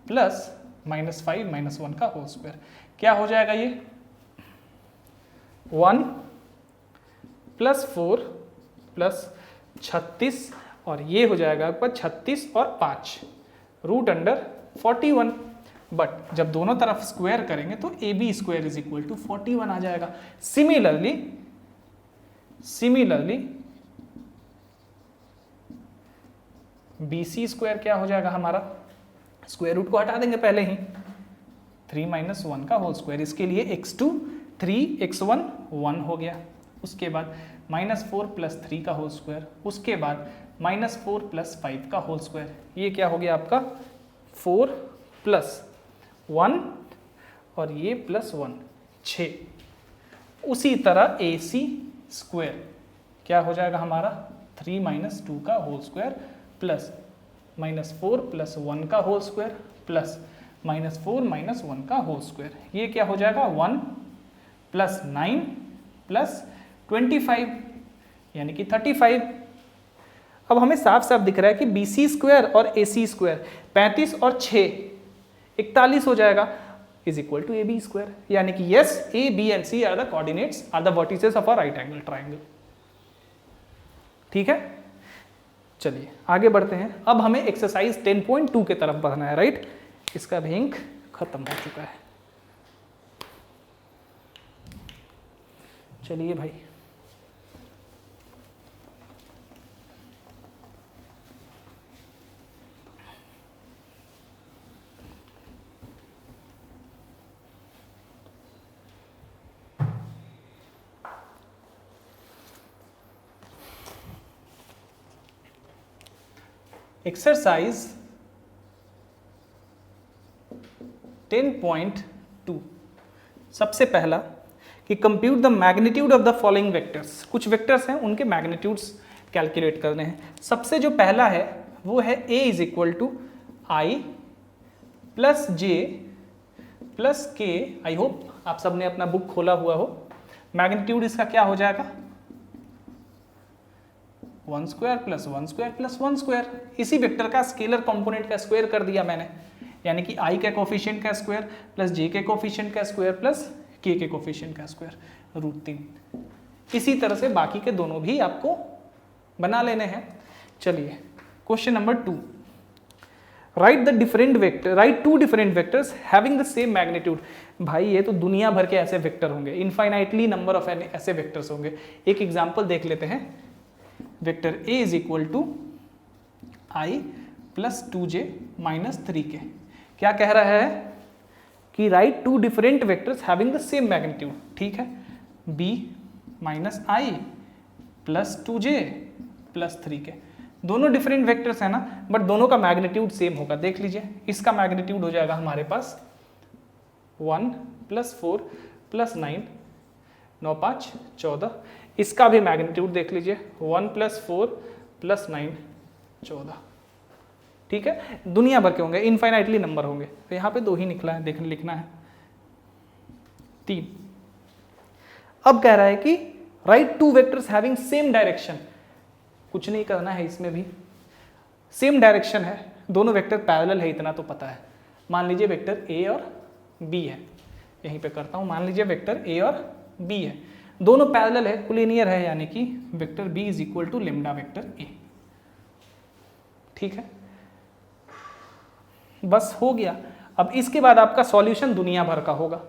प्लस -5 - 1 का होल स्क्वायर। क्या हो जाएगा ये, 1 + 4 + 36, और ये हो जाएगा आपका 36 और 5 √41। बट जब दोनों तरफ स्क्वायर करेंगे तो AB² इज इक्वल टू 41 आ जाएगा। सिमिलरली BC² क्या हो जाएगा हमारा, स्क्वायर रूट को हटा देंगे पहले ही, 3 - 1 का होल स्क्वायर। इसके लिए x2 3, x1 1 हो गया। उसके बाद -4 + 3 का होल स्क्वायर, उसके बाद -4 + 5 का होल स्क्वायर। ये क्या हो गया आपका 4 + 1 और ये +1 6। उसी तरह AC² क्या हो जाएगा हमारा, 3 - 2 का होल स्क्वायर प्लस -4 + 1 का होल स्क्वायर प्लस -4 - 1 का होल स्क्वायर। ये क्या हो जाएगा 1 + 9 + 25, यानी कि 35। अब हमें साफ साफ दिख रहा है कि BC² और AC² 35 और 6 41 हो जाएगा, इज इक्वल टू AB², यानी कि yes, A, B and C are the coordinates, are the vertices of a right angle triangle. ठीक है, चलिए आगे बढ़ते हैं। अब हमें एक्सरसाइज 10.2 के तरफ बढ़ना है, राइट। इसका भी इंक खत्म हो चुका है। चलिए भाई, एक्सरसाइज 10.2 सबसे पहला कि compute the magnitude of the following vectors. कुछ वेक्टर्स हैं उनके मैग्नीट्यूड्स कैलकुलेट करने हैं। सबसे जो पहला है वो है a is equal to I plus J plus K. I hope आप सबने अपना बुक खोला हुआ हो। मैग्नीट्यूड इसका क्या हो जाएगा 1 square plus 1 square plus 1 square. इसी वेक्टर का स्केलर कंपोनेंट का स्क्वायर कर दिया मैंने, यानी कि i के कोफिशिएंट का स्क्वायर प्लस j के कोफिशिएंट का स्क्वायर प्लस k के कोफिशिएंट का स्क्वायर √3। इसी तरह से बाकी के दोनों भी आपको बना लेने हैं। चलिए question number 2, write two different vectors having the same magnitude. भाई ये तो दुनिया भर के ऐसे वेक्टर होंगे, इनफाइनाइटली नंबर ऑफ ऐसे वेक्टर्स होंगे। एक एग्जांपल देख लेते हैं। Vector a is equal to I plus 2j minus 3k। क्या कह रहा है कि write two different vectors having the same magnitude. ठीक है, b minus I plus 2j plus 3k। दोनों डिफरेंट वेक्टर्स है ना, बट दोनों का मैग्नीट्यूड सेम होगा। देख लीजिए, इसका मैग्नीट्यूड हो जाएगा हमारे पास 1 प्लस 4 प्लस 9, 9 5 14। इसका भी मैग्नीट्यूड देख लीजिए 1 प्लस 4 प्लस 9 14। ठीक है, दुनिया भर के होंगे, इनफाइनाइटली नंबर होंगे। तो यहाँ पे 2 ही निकला है, लिखना है 3। अब कह रहा है कि write two vectors having same direction. कुछ नहीं करना है, इसमें भी सेम डायरेक्शन है, दोनों वेक्टर पैरेलल है, इतना तो पता है। मान लीजिए वेक्टर a और b है, यहीं पे करता हूँ। मान लीजिए वेक्टर a और b है, दोनों पैरेलल है, कोलिनियर है, यानी कि vector b is equal to lambda vector a। ठीक है, बस हो गया। अब इसके बाद आपका सॉल्यूशन दुनिया भर का होगा।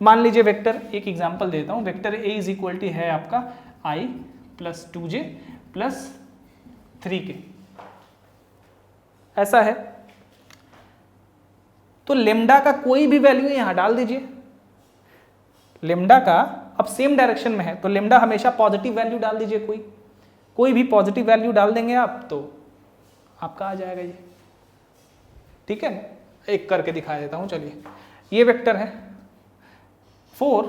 मान लीजिए वेक्टर, एक एग्जांपल देता हूँ। Vector a is equal to है आपका i plus 2j plus 3k, ऐसा है। तो लेमडा का कोई भी वैल्यू यहां डाल दीजिए। लेमडा का अब सेम डायरेक्शन में है तो लेमडा हमेशा पॉजिटिव वैल्यू डाल दीजिए। कोई भी पॉजिटिव वैल्यू डाल देंगे आप तो आपका आ जाएगा ये। ठीक है, एक करके दिखा देता हूं। चलिए, ये वेक्टर है 4,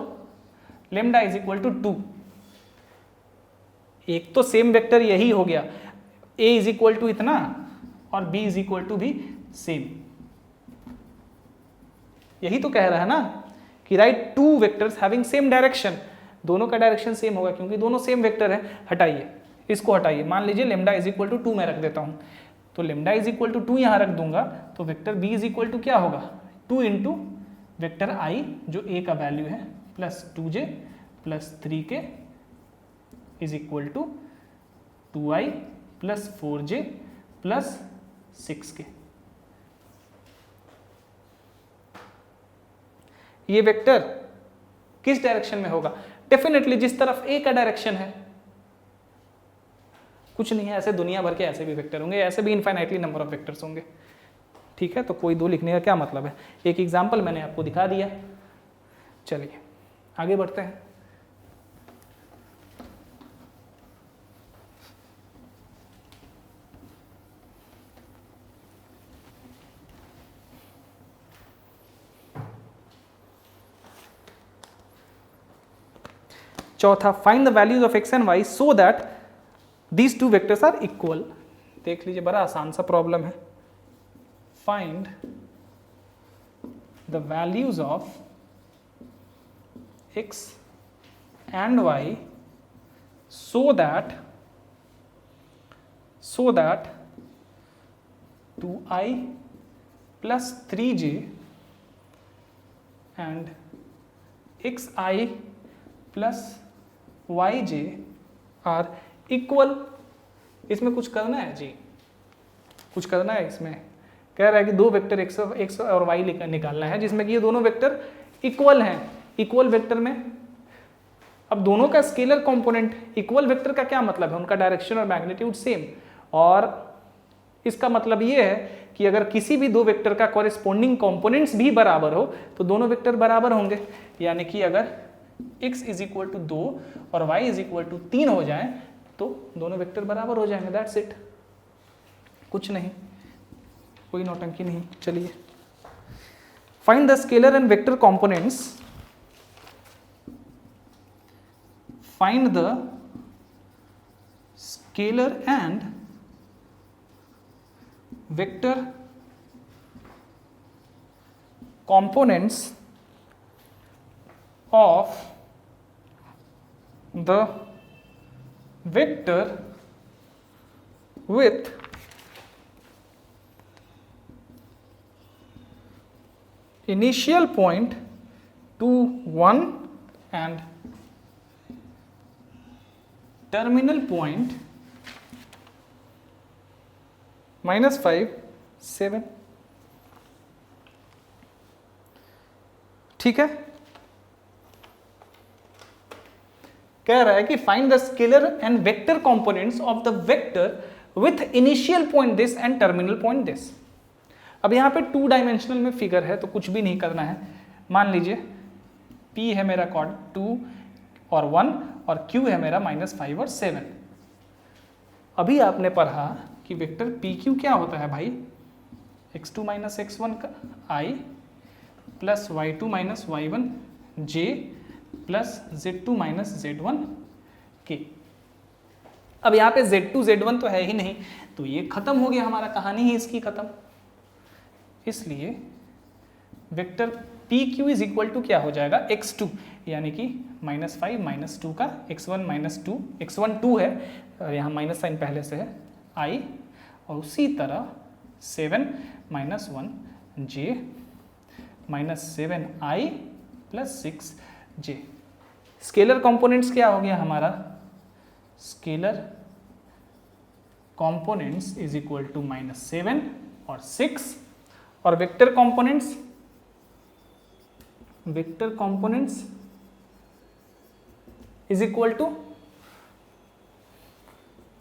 लेमडा इज इक्वल टू 2। एक तो सेम वेक्टर यही हो गया, a इज इक्वल टू इतना और b इज इक्वल टू भी सेम। यही तो कह रहा है ना कि write two vectors having same direction. दोनों का डायरेक्शन सेम होगा क्योंकि दोनों सेम वेक्टर है। हटाइए, इसको हटाइए। मान लीजिए लेमडा इज इक्वल टू 2 मैं रख देता हूं, तो लेमडा इज इक्वल टू 2 यहां रख दूंगा तो vector b is equal to क्या होगा 2 इंटू वेक्टर i जो a का वैल्यू है plus 2j plus 3k is equal to 2i plus 4j plus 6k। ये वेक्टर किस डायरेक्शन में होगा? डेफिनेटली जिस तरफ a का डायरेक्शन है। कुछ नहीं है, ऐसे दुनिया भर के ऐसे भी वेक्टर होंगे, ऐसे भी इनफाइनाइटली नंबर ऑफ वेक्टर्स होंगे। ठीक है, तो कोई 2 लिखने का क्या मतलब है? एक एग्जांपल मैंने आपको दिखा दिया। चलिए आगे बढ़ते हैं। चौथा, find the values of x and y so that these two vectors are equal. देख लीजिए, बड़ा आसान सा प्रॉब्लम है। Find the values of x and y so that 2i plus 3j and xi plus yj are equal। इसमें कुछ करना है जी, कुछ करना है। इसमें कह रहा है कि 2 वेक्टर x और y निकालना है जिसमें कि ये दोनों वेक्टर इक्वल हैं। इक्वल वेक्टर में अब दोनों का स्केलर कंपोनेंट, इक्वल वेक्टर का क्या मतलब है? उनका डायरेक्शन और मैग्नीट्यूड सेम। और इसका मतलब ये है कि अगर किसी भी 2 वेक्टर का कॉरेस्पॉन्डिंग कंपोनेंट्स भी बराबर हो तो दोनों वेक्टर बराबर होंगे। यानी कि अगर x इज इक्वल टू 2 और y इज इक्वल टू 3 हो जाए तो दोनों वेक्टर बराबर हो जाएंगे। That's it. कुछ नहीं, कोई नौटंकी नहीं। चलिए, find the scalar and vector components, find the scalar and vector components of the vector with initial point 2 1 and terminal point -5 7। ठीक है, कह रहा है कि find the scalar and vector components of the vector with initial point this and terminal point this. अब यहाँ पे 2 dimensional में फिगर है तो कुछ भी नहीं करना है। मान लीजिए P है मेरा कॉर्ड 2 और 1 और Q है मेरा -5 और 7। अभी आपने पढ़ा कि वेक्टर PQ क्या होता है भाई, x2 - x1 का I plus y2 - y1 j plus z2 - z1 k। अब यहाँ पे z2 z1 तो है ही नहीं, तो ये खत्म हो गया, हमारा कहानी ही इसकी खत्म। इसलिए vector PQ is equal to क्या हो जाएगा, x2 यानी कि -5 - 2 का x1 - 2, x1 2 है और यहाँ माइनस साइन पहले से है I, और उसी तरह 7 - 1 j -7i plus 6j। Scalar components क्या हो गया हमारा, scalar components is equal to -7 और 6, और vector components is equal to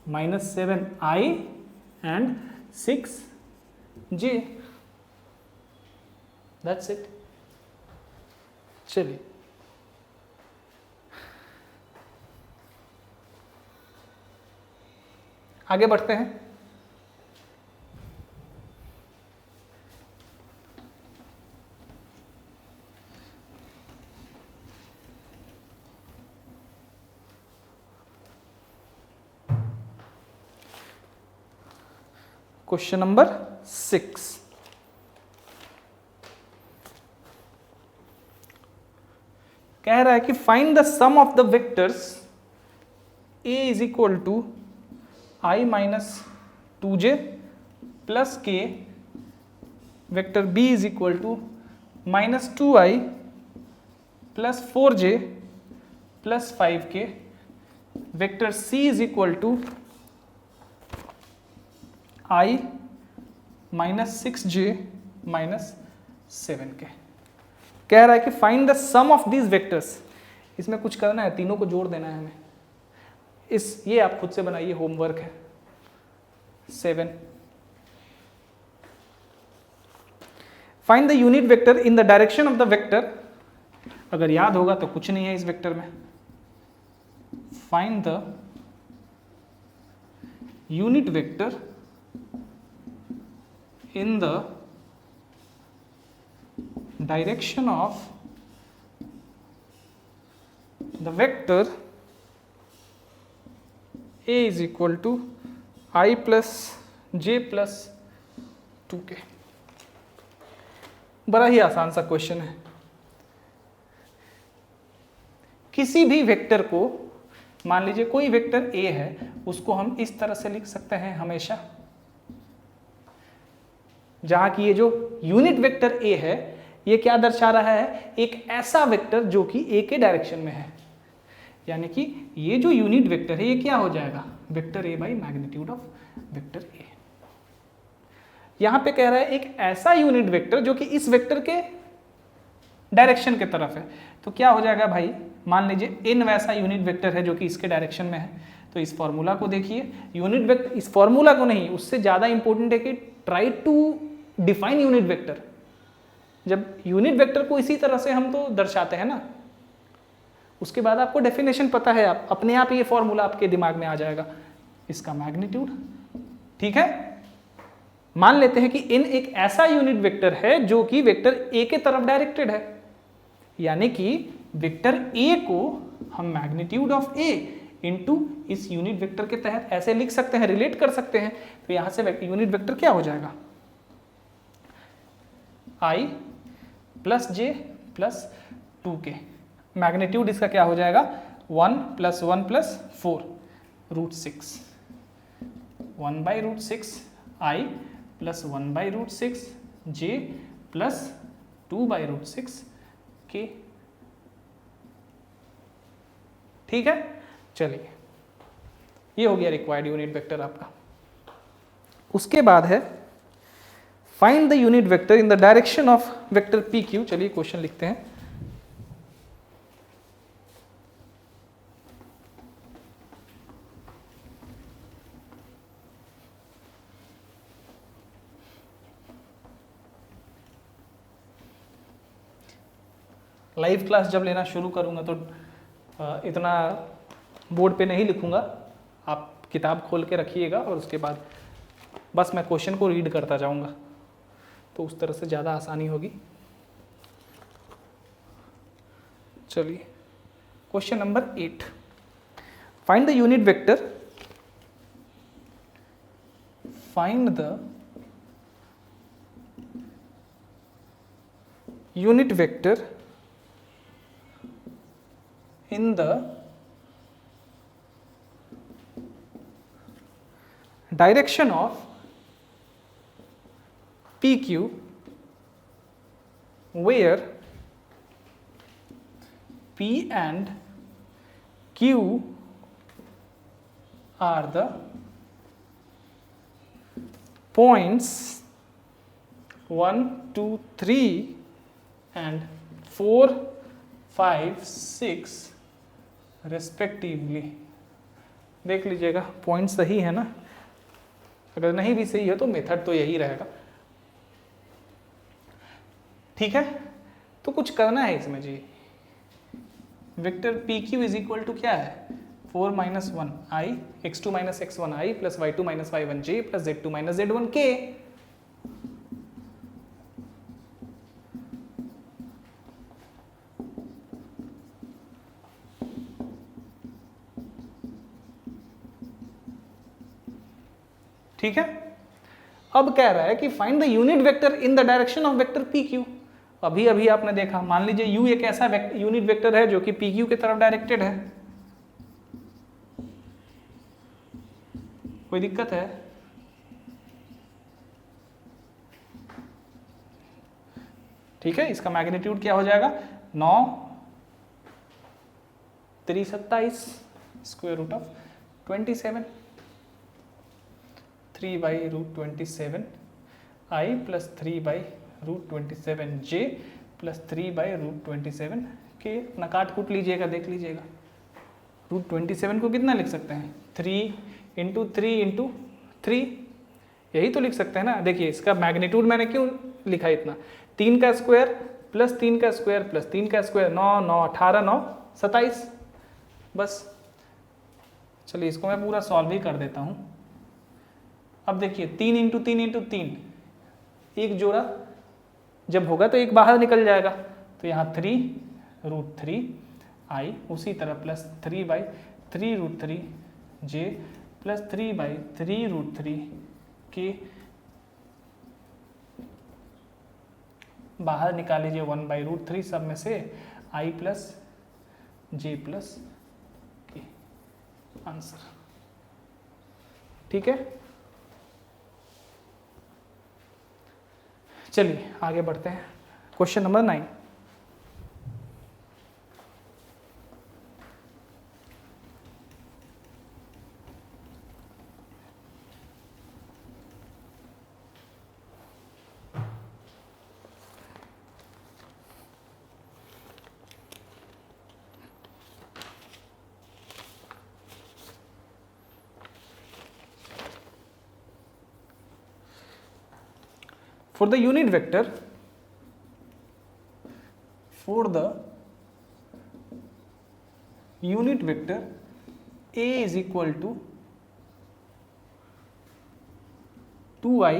-7i and 6j। That's it. चलिए आगे बढ़ते हैं। क्वेश्चन नंबर 6, कह रहा है कि find the sum of the vectors a is equal to I - 2j plus k, vector b is equal to -2i plus 4j plus 5k, vector c is equal to I - 6j -7k। कह रहा है कि find the sum of these vectors. इसमें कुछ करना है, तीनों को जोड़ देना है हमें। ये आप खुद से बनाइए, होमवर्क है। 7, find the unit vector in the direction of the vector. अगर याद होगा तो कुछ नहीं है इस वेक्टर में। Find the unit vector in the direction of the vector a is equal to I plus j plus 2k। बड़ा ही आसान सा क्वेश्चन है। किसी भी वेक्टर को, मान लीजिए कोई वेक्टर a है, उसको हम इस तरह से लिख सकते हैं हमेशा, जहां की ये जो यूनिट वेक्टर a है ये क्या दर्शा रहा है, एक ऐसा वेक्टर जो कि a के डायरेक्शन में है। यानी कि ये जो यूनिट वेक्टर है ये क्या हो जाएगा, vector a by magnitude of vector a। यहां पे कह रहा है एक ऐसा यूनिट वेक्टर जो कि इस वेक्टर के डायरेक्शन के तरफ है। तो क्या हो जाएगा भाई, मान लीजिए n वैसा यूनिट वेक्टर है जो कि इसके डायरेक्शन में है। तो इस फॉर्मूला को देखिए, यूनिट वेक्टर, इस फॉर्मूला को नहीं, उससे ज्यादा इंपॉर्टेंट है कि try to define unit vector. जब यूनिट वेक्टर को इसी तरह से हम तो दर्शाते हैं ना, उसके बाद आपको डेफिनेशन पता है, आप अपने आप ये फॉर्मूला आपके दिमाग में आ जाएगा, इसका मैग्नीट्यूड। ठीक है, मान लेते हैं कि इन एक ऐसा यूनिट वेक्टर है जो कि वेक्टर ए के तरफ डायरेक्टेड है, यानी कि वेक्टर ए को हम मैग्नीट्यूड ऑफ ए इनटू इस यूनिट वेक्टर के तहत ऐसे लिख सकते हैं, रिलेट कर सकते हैं। तो यहां से यूनिट वेक्टर क्या हो जाएगा, i plus J plus 2k। Magnitude इसका क्या हो जाएगा, 1 plus 1 plus 4 √6, 1/√6 i plus 1/√6 j plus 2/√6 k। ठीक है, चलिए ये हो गया रिक्वायर्ड यूनिट वेक्टर आपका। उसके बाद है find the unit vector in the direction of vector P Q. चलिए क्वेश्चन लिखते हैं। लाइव क्लास जब लेना शुरू करूंगा तो इतना बोर्ड पे नहीं लिखूंगा, आप किताब खोल के रखिएगा और उसके बाद बस मैं क्वेश्चन को रीड करता जाऊंगा, तो उस तरह से ज़्यादा आसानी होगी। चलिए question number 8, find the unit vector, find the unit vector in the direction of PQ where P and Q are the points 1, 2, 3 and 4, 5, 6 respectively. देख लीजिएगा पॉइंट सही है ना, अगर नहीं भी सही है तो मेथड तो यही रहेगा। ठीक है, तो कुछ करना है इसमें जी। Vector P Q is equal to क्या है, 4 - 1 i x2 - x1 i plus y2 - y1 j plus z2 - z1 k। ठीक है, अब कह रहा है कि find the unit vector in the direction of vector P Q. अभी अभी आपने देखा, मान लीजिए u एक ऐसा यूनिट वेक्टर है जो कि पी क्यू की तरफ डायरेक्टेड है। कोई दिक्कत है? ठीक है, इसका मैग्नीट्यूड क्या हो जाएगा, 9 3 27 square root of 27, 3/√27 i plus 3/√27 j plus 3/√27 के। अपना काट कूट लीजिएगा, देख लीजिएगा। √27 को कितना लिख सकते हैं, 3 × 3 × 3, यही तो लिख सकते हैं ना। देखिए इसका मैग्नीट्यूड मैंने क्यों लिखा इतना, 3 का स्क्वायर प्लस 3 का स्क्वायर प्लस 3 का स्क्वायर, 9 9 18 9 27 बस। चलिए इसको मैं पूरा सॉल्व ही कर देता हूँ। अब देखिए 3 × 3 × 3, एक जोड़ा जब होगा तो एक बाहर निकल जाएगा, तो यहाँ 3√3 i, उसी तरह प्लस 3/3√3 j प्लस 3/3√3 के। बाहर निकाल लीजिए 1/√3 सब में से, i प्लस j प्लस के, आंसर। ठीक है, चलिए आगे बढ़ते हैं। Question number 9, for the unit vector, A is equal to 2i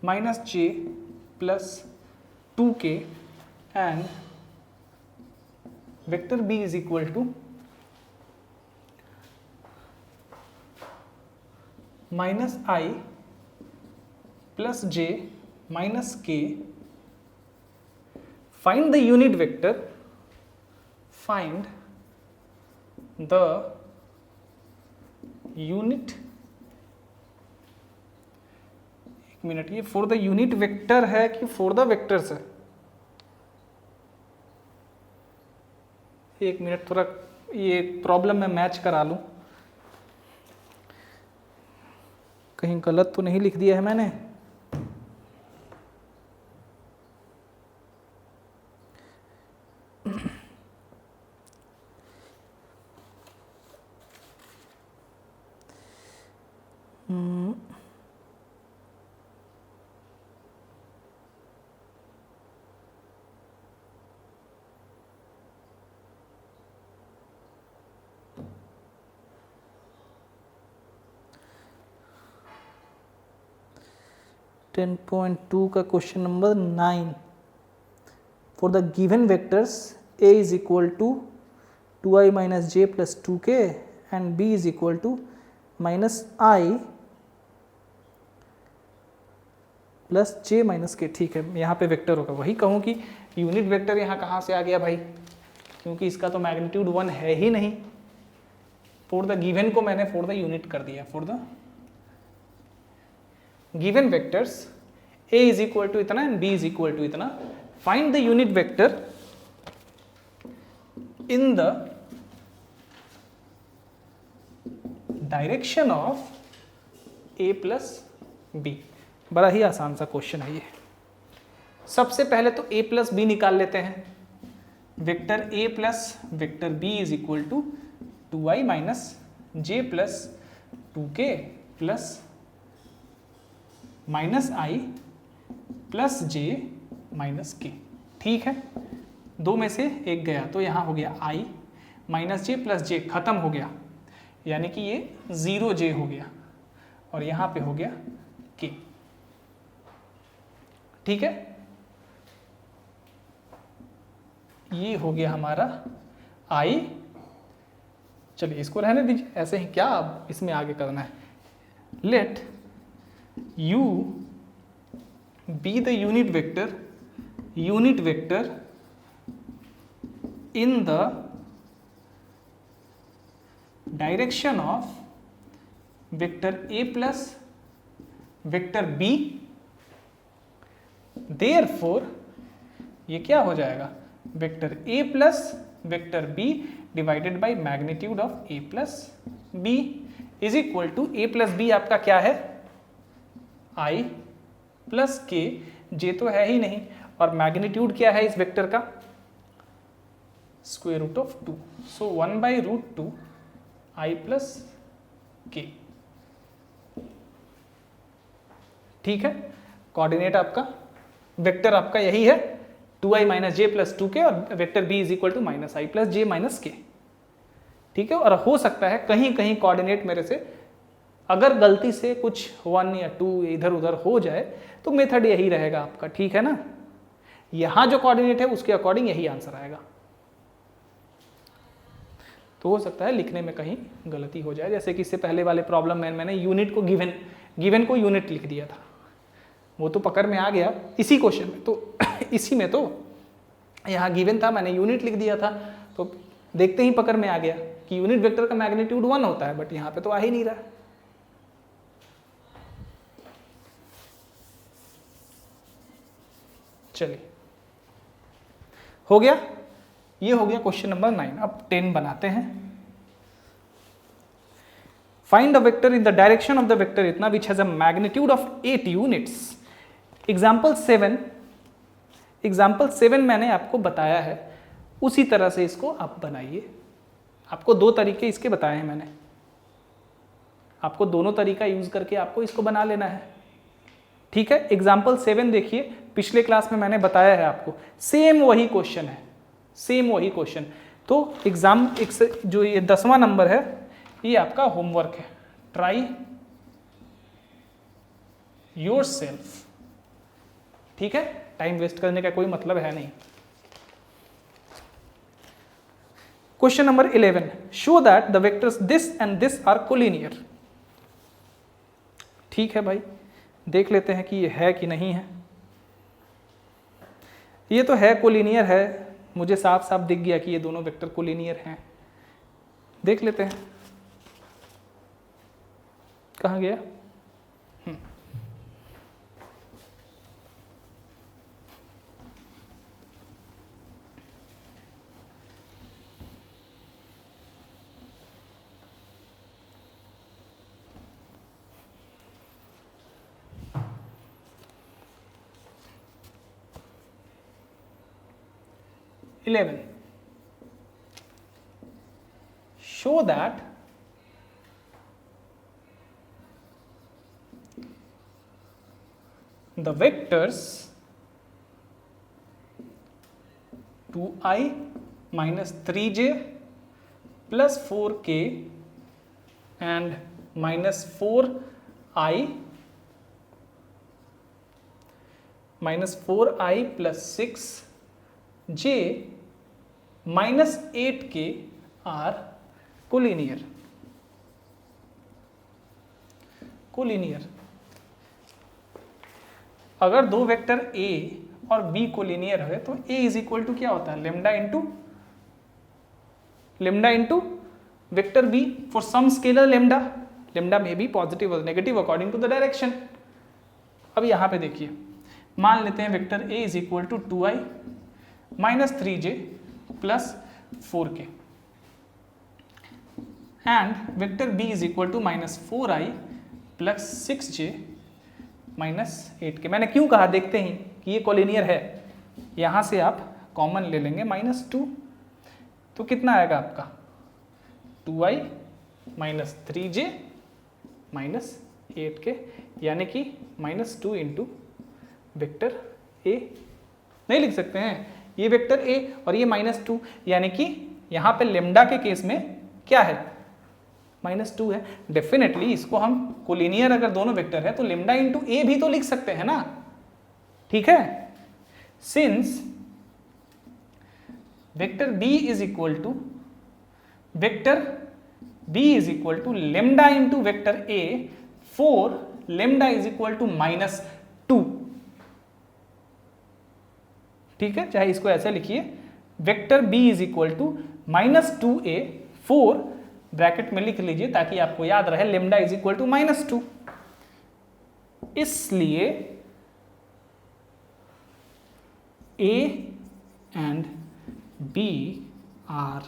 minus J plus 2k and vector b is equal to minus I plus J minus K. Find the unit vector, find the unit, एक मिनट, ये for the unit vector है कि for the vectors है? एक minute, थोड़ा ये problem मैं मैच करा लूं, कहीं गलत तो नहीं लिख दिया है मैंने. टेन पॉइंट टू का question number 9. For the given vectors a is equal to 2i minus J plus 2k and b is equal to minus I plus J minus K. ठीक है, यहाँ पे वेक्टर होगा. वही कहूँ कि यूनिट वेक्टर यहाँ कहाँ से आ गया भाई, क्योंकि इसका तो मैग्नीट्यूड 1 है ही नहीं. फॉर द गिवन को मैंने फॉर द यूनिट कर दिया. For the given vectors a is equal to इतना and b is equal to इतना. Find the unit vector in the direction of a plus b. बड़ा ही आसान सा क्वेश्चन है ये. सबसे पहले तो a प्लस बी निकाल लेते हैं. Vector a plus vector b is equal to 2i minus J plus 2k plus minus I plus J minus K. ठीक है, दो में से एक गया तो यहाँ हो गया i माइनस जे प्लस जे, खत्म हो गया, यानी कि ये 0j हो गया और यहाँ पे हो गया k. ठीक है, ये हो गया हमारा i. चलिए इसको रहने दीजिए ऐसे ही, क्या अब इसमें आगे करना है. Let u be the unit vector in the direction of vector a plus vector b. therefore ये क्या हो जाएगा, vector a plus vector b divided by magnitude of a plus b is equal to a plus b आपका क्या है, i plus k. j तो है ही नहीं, और मैग्नीट्यूड क्या है इस वेक्टर का, square root of 2. So 1 by root 2 i plus k. ठीक है, कोऑर्डिनेट आपका, वेक्टर आपका यही है 2i minus J plus 2k और vector b is equal to minus I plus J minus K. ठीक है, और हो सकता है कहीं कहीं कोऑर्डिनेट मेरे से अगर गलती से कुछ 1 या 2 इधर उधर हो जाए तो मेथड यही रहेगा आपका. ठीक है ना, यहाँ जो कोऑर्डिनेट है उसके अकॉर्डिंग यही आंसर आएगा. तो हो सकता है लिखने में कहीं गलती हो जाए, जैसे कि इससे पहले वाले प्रॉब्लम में मैंने यूनिट को गिवन को यूनिट लिख दिया था, वो तो पकड़ में आ गया इसी क्वेश्चन में. तो इसी में तो यहाँ गिवन था, मैंने यूनिट लिख दिया था, तो देखते ही पकड़ में आ गया कि यूनिट वेक्टर का मैग्नीट्यूड 1 होता है, बट यहाँ पे तो आ ही नहीं रहा. चलिए, हो गया, ये हो गया क्वेश्चन नंबर 9. अब 10 बनाते हैं. Find the vector in the direction of the vector इतना which has a magnitude of 8 units. Example 7 मैंने आपको बताया है, उसी तरह से इसको आप बनाइए. आपको 2 तरीके इसके बताए हैं मैंने, आपको दोनों तरीका यूज करके आपको इसको बना लेना है. ठीक है, एग्जाम्पल 7 देखिए, पिछले क्लास में मैंने बताया है आपको, सेम वही क्वेश्चन है, सेम वही क्वेश्चन. तो एग्जाम जो ये 10वां नंबर है, ये आपका होमवर्क है. ट्राई योरसेल्फ ठीक है, टाइम वेस्ट करने का कोई मतलब है नहीं। Question number 11, show that the vectors this and this are collinear. ठीक है भाई, देख लेते हैं कि ये है कि नहीं है। ये तो है, कोलिनियर है, मुझे साफ साफ दिख गया कि ये दोनों वेक्टर कोलिनियर हैं। देख लेते हैं कहाँ गया। Eleven, show that the vectors 2i minus 3j plus 4k and minus 4i plus 6j minus 8k are collinear. Collinear, अगर दो वेक्टर a और b कोलिनियर है तो a इज इक्वल टू क्या होता है, lambda into vector b for some scalar lambda. Lambda may be positive और negative according to the direction. अब यहां पे देखिए, मान लेते हैं vector a is equal to 2i minus 3j plus 4k and vector b is equal to minus 4i plus 6j minus 8k। मैंने क्यों कहा, देखते हैं कि ये कोलिनियर है। यहाँ से आप कॉमन ले लेंगे -2, तो कितना आएगा आपका 2i minus 3j minus 8k, यानी कि -2 इंटू वेक्टर a। नहीं लिख सकते हैं, ये वेक्टर a और ये -2, यानी कि यहाँ पे लेमडा के केस में क्या है, -2 है। डेफिनेटली इसको हम कोलिनियर अगर दोनों वेक्टर है तो लेमडा इंटू ए भी तो लिख सकते हैं ना, ठीक है। Since vector b is equal to lambda into vector a for lambda is equal to -2, ठीक है। चाहे इसको ऐसे लिखिए, vector b is equal to -2a for, bracket में लिख लीजिए ताकि आपको याद रहे, लेमडा इज इक्वल टू -2। इसलिए a and b are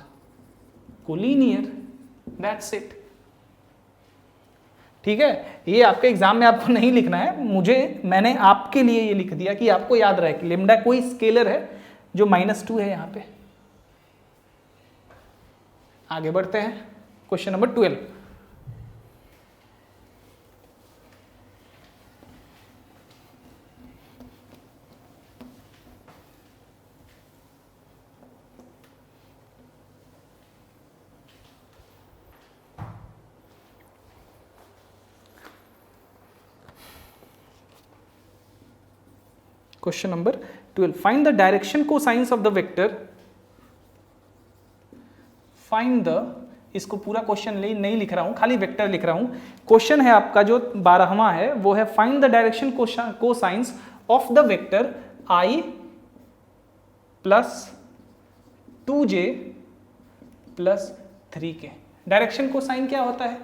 collinear, that's it, ठीक है। ये आपके एग्जाम में आपको नहीं लिखना है, मैंने आपके लिए ये लिख दिया कि आपको याद रहे कि लेमडा कोई स्केलर है जो -2 है। यहां पे आगे बढ़ते हैं, question number 12। Question number 12, find the direction cosines of the vector, find the, इसको पूरा क्वेश्चन नहीं लिख रहा हूं, खाली वेक्टर लिख रहा हूं। क्वेश्चन है आपका जो 12वां है वो है find the direction cosines of the vector i plus 2j plus 3k। Direction cosine क्या होता है,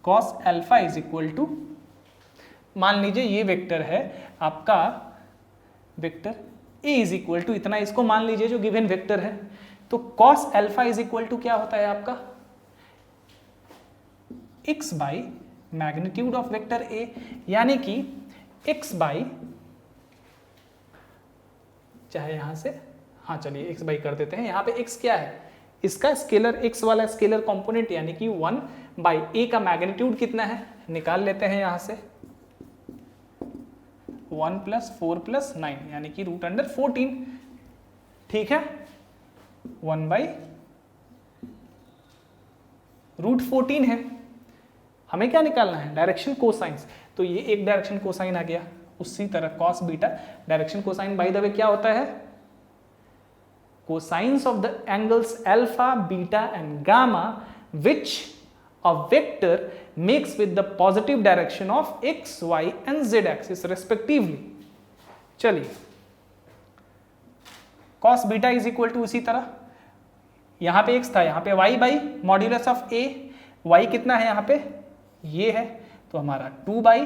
cos alpha is equal to, मान लीजिए ये वेक्टर है आपका, vector a is equal to इतना, इसको मान लीजिए जो गिवन वेक्टर है, तो cos alpha is equal to क्या होता है आपका, x by magnitude of vector a, यानी कि x बाई, चाहे यहां से, हाँ चलिए x बाई कर देते हैं, यहां पे x क्या है, इसका स्केलर, x वाला स्केलर कंपोनेंट, यानी कि 1 बाई a का मैग्नीट्यूड कितना है, निकाल लेते हैं यहां से, 1 प्लस 4 प्लस 9 यानी कि √14, ठीक है। 1 बाई √14 है। हमें क्या निकालना है, डायरेक्शन कोसाइंस, तो ये एक डायरेक्शन कोसाइन आ गया, उसी तरह cos beta direction cosine by the way क्या होता है, cosines of the angles alpha beta and gamma which a vector makes with the positive direction of x, y and z axis respectively. चलिए cos beta is equal to इसी तरह, यहां पे x था, यहां पे y by modulus of a, y कितना है यहां पे, ये है, तो हमारा 2 बाई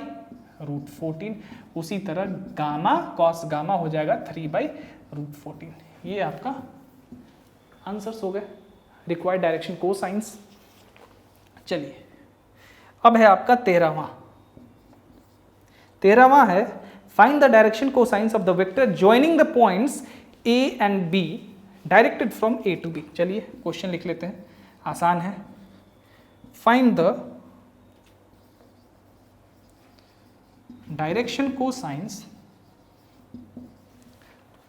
रूट 14, उसी तरह गामा कॉस गामा हो जाएगा 3 बाई रूट 14। ये आपका आंसर्स हो गए रिक्वायर्ड डायरेक्शन कोसाइंस। चलिए अब है आपका 13वां है find the direction cosines of the vector joining the points a and b directed from a to b। चलिए क्वेश्चन लिख लेते हैं, आसान है। Find the direction cosines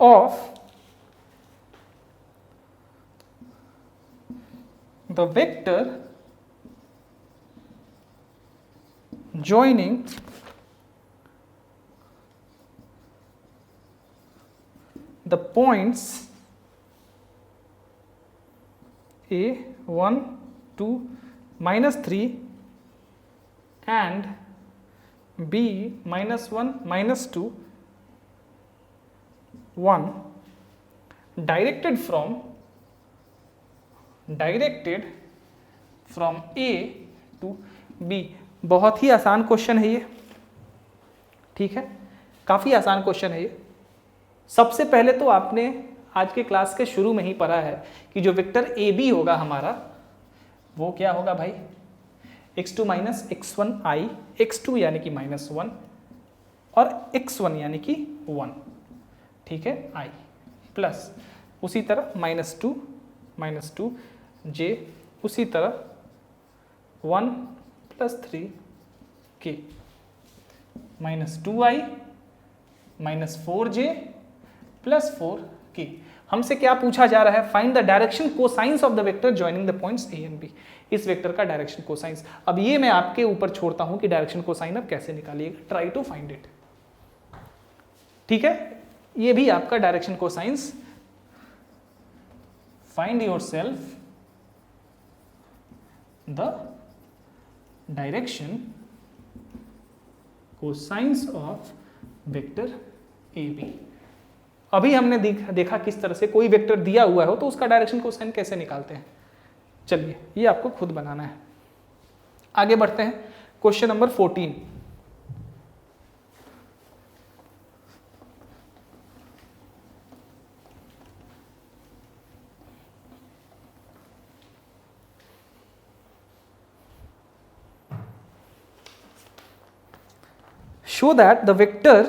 of the vector joining the points a 1 2 minus 3 and b minus 1 minus 2 1 directed from a to b। बहुत ही आसान question है ये, ठीक है, काफी आसान क्वेश्चन है ये। सबसे पहले तो आपने आज के क्लास के शुरू में ही पढ़ा है कि जो वेक्टर ए बी होगा हमारा वो क्या होगा भाई, x2 minus x1 i, x2 यानी कि -1 और x1 यानी कि 1, ठीक है, i प्लस उसी तरह -2 j, उसी तरह 1 plus 3 k -2i -4j plus 4k। हमसे क्या पूछा जा रहा है, find the direction cosines of the vector joining the points a and b। इस वेक्टर का डायरेक्शन कोसाइंस, अब ये मैं आपके ऊपर छोड़ता हूं कि डायरेक्शन कोसाइन अब कैसे निकालिएगा, ट्राई टू फाइंड इट, ठीक है। ये भी आपका direction cosines, find yourself the direction cosines of vector A B. अभी हमने देखा किस तरह से कोई वेक्टर दिया हुआ हो तो उसका डायरेक्शन कोसाइन कैसे निकालते हैं। चलिए ये आपको खुद बनाना है। आगे बढ़ते हैं, question number 14। show that the vector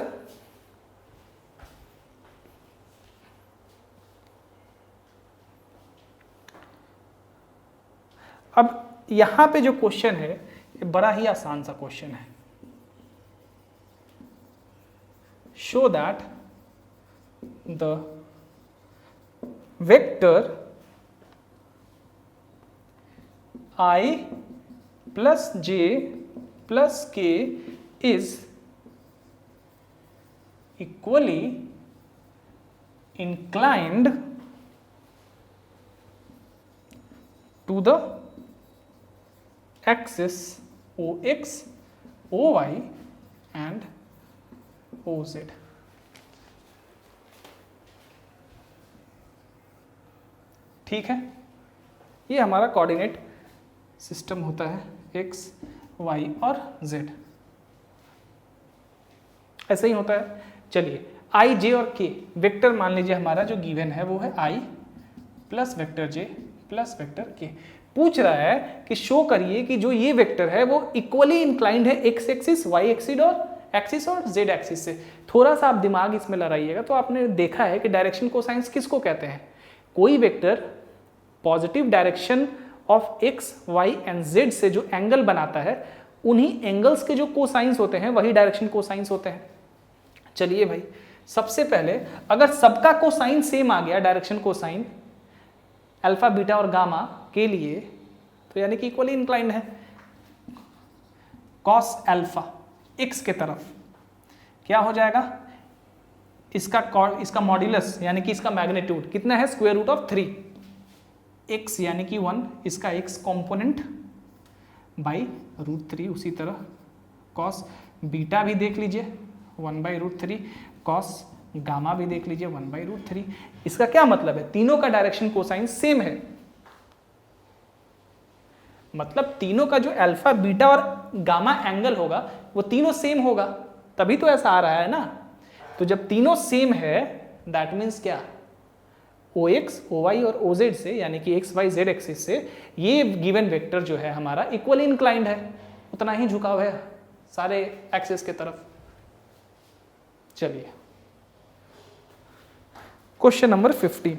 अब यहां पे जो क्वेश्चन है ये बड़ा ही आसान सा क्वेश्चन है। show that the vector I plus j plus k is equally inclined to the axis OX, OY and OZ। ठीक है, ये हमारा कोऑर्डिनेट सिस्टम होता है x, y और z, ऐसे ही होता है। चलिए i, j और k वेक्टर मान लीजिए हमारा जो गिवन है वो है i plus vector j plus vector k। पूछ रहा है कि शो करिए कि जो ये वेक्टर है वो इक्वली इंक्लाइंड है x एक्सिस, y एक्सिस और z एक्सिस से। थोड़ा सा आप दिमाग इसमें लड़ाइएगा तो आपने देखा है कि डायरेक्शन कोसाइंस किसको कहते हैं, कोई vector positive direction of x, y and z से जो एंगल बनाता है उन्हीं एंगल्स के जो कोसाइंस होते हैं वही डायरेक्शन कोसाइंस होते हैं। चलिए भाई, सबसे पहले अगर सबका कोसाइन सेम आ गया, डायरेक्शन कोसाइन अल्फा बीटा और गामा के लिए, तो यानी कि इक्वली इंक्लाइंड है। कॉस अल्फा x के तरफ क्या हो जाएगा, इसका मॉड्यूलस यानी कि इसका मैग्नीट्यूड कितना है, स्क्वायर रूट ऑफ 3, x यानी कि 1, इसका x कॉम्पोनेंट बाई रूट 3, उसी तरह कॉस बीटा भी देख लीजिए 1/√3, कॉस गामा भी देख लीजिए 1/√3। इसका क्या मतलब है, तीनों का डायरेक्शन कोसाइन सेम है, मतलब तीनों का जो अल्फा बीटा और गामा एंगल होगा वो तीनों सेम होगा, तभी तो ऐसा आ रहा है ना। तो जब तीनों सेम है दैट मीन्स क्या, OX, OY और OZ से यानी कि XYZ एक्सिस से ये गिवन वेक्टर जो है हमारा इक्वली इंक्लाइंड है, उतना ही झुकाव है सारे एक्सिस के तरफ। चलिए question number 15,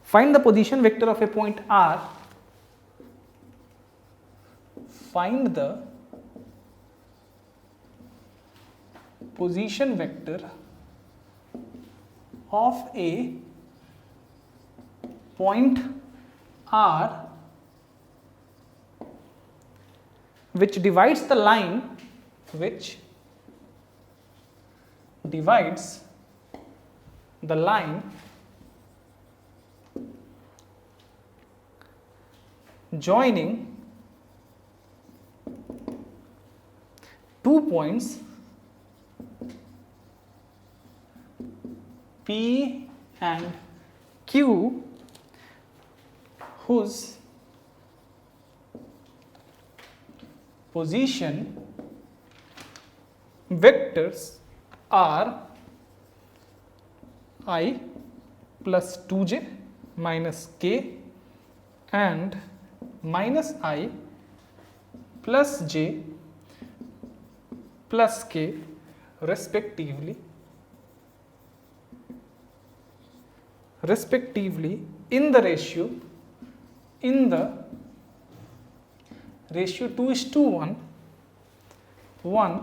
find the position vector of a point R, find the position vector of a point R which divides the line joining 2 points P and Q whose position vectors are I plus 2j minus k and minus I plus j plus k respectively in the ratio 2:1, 1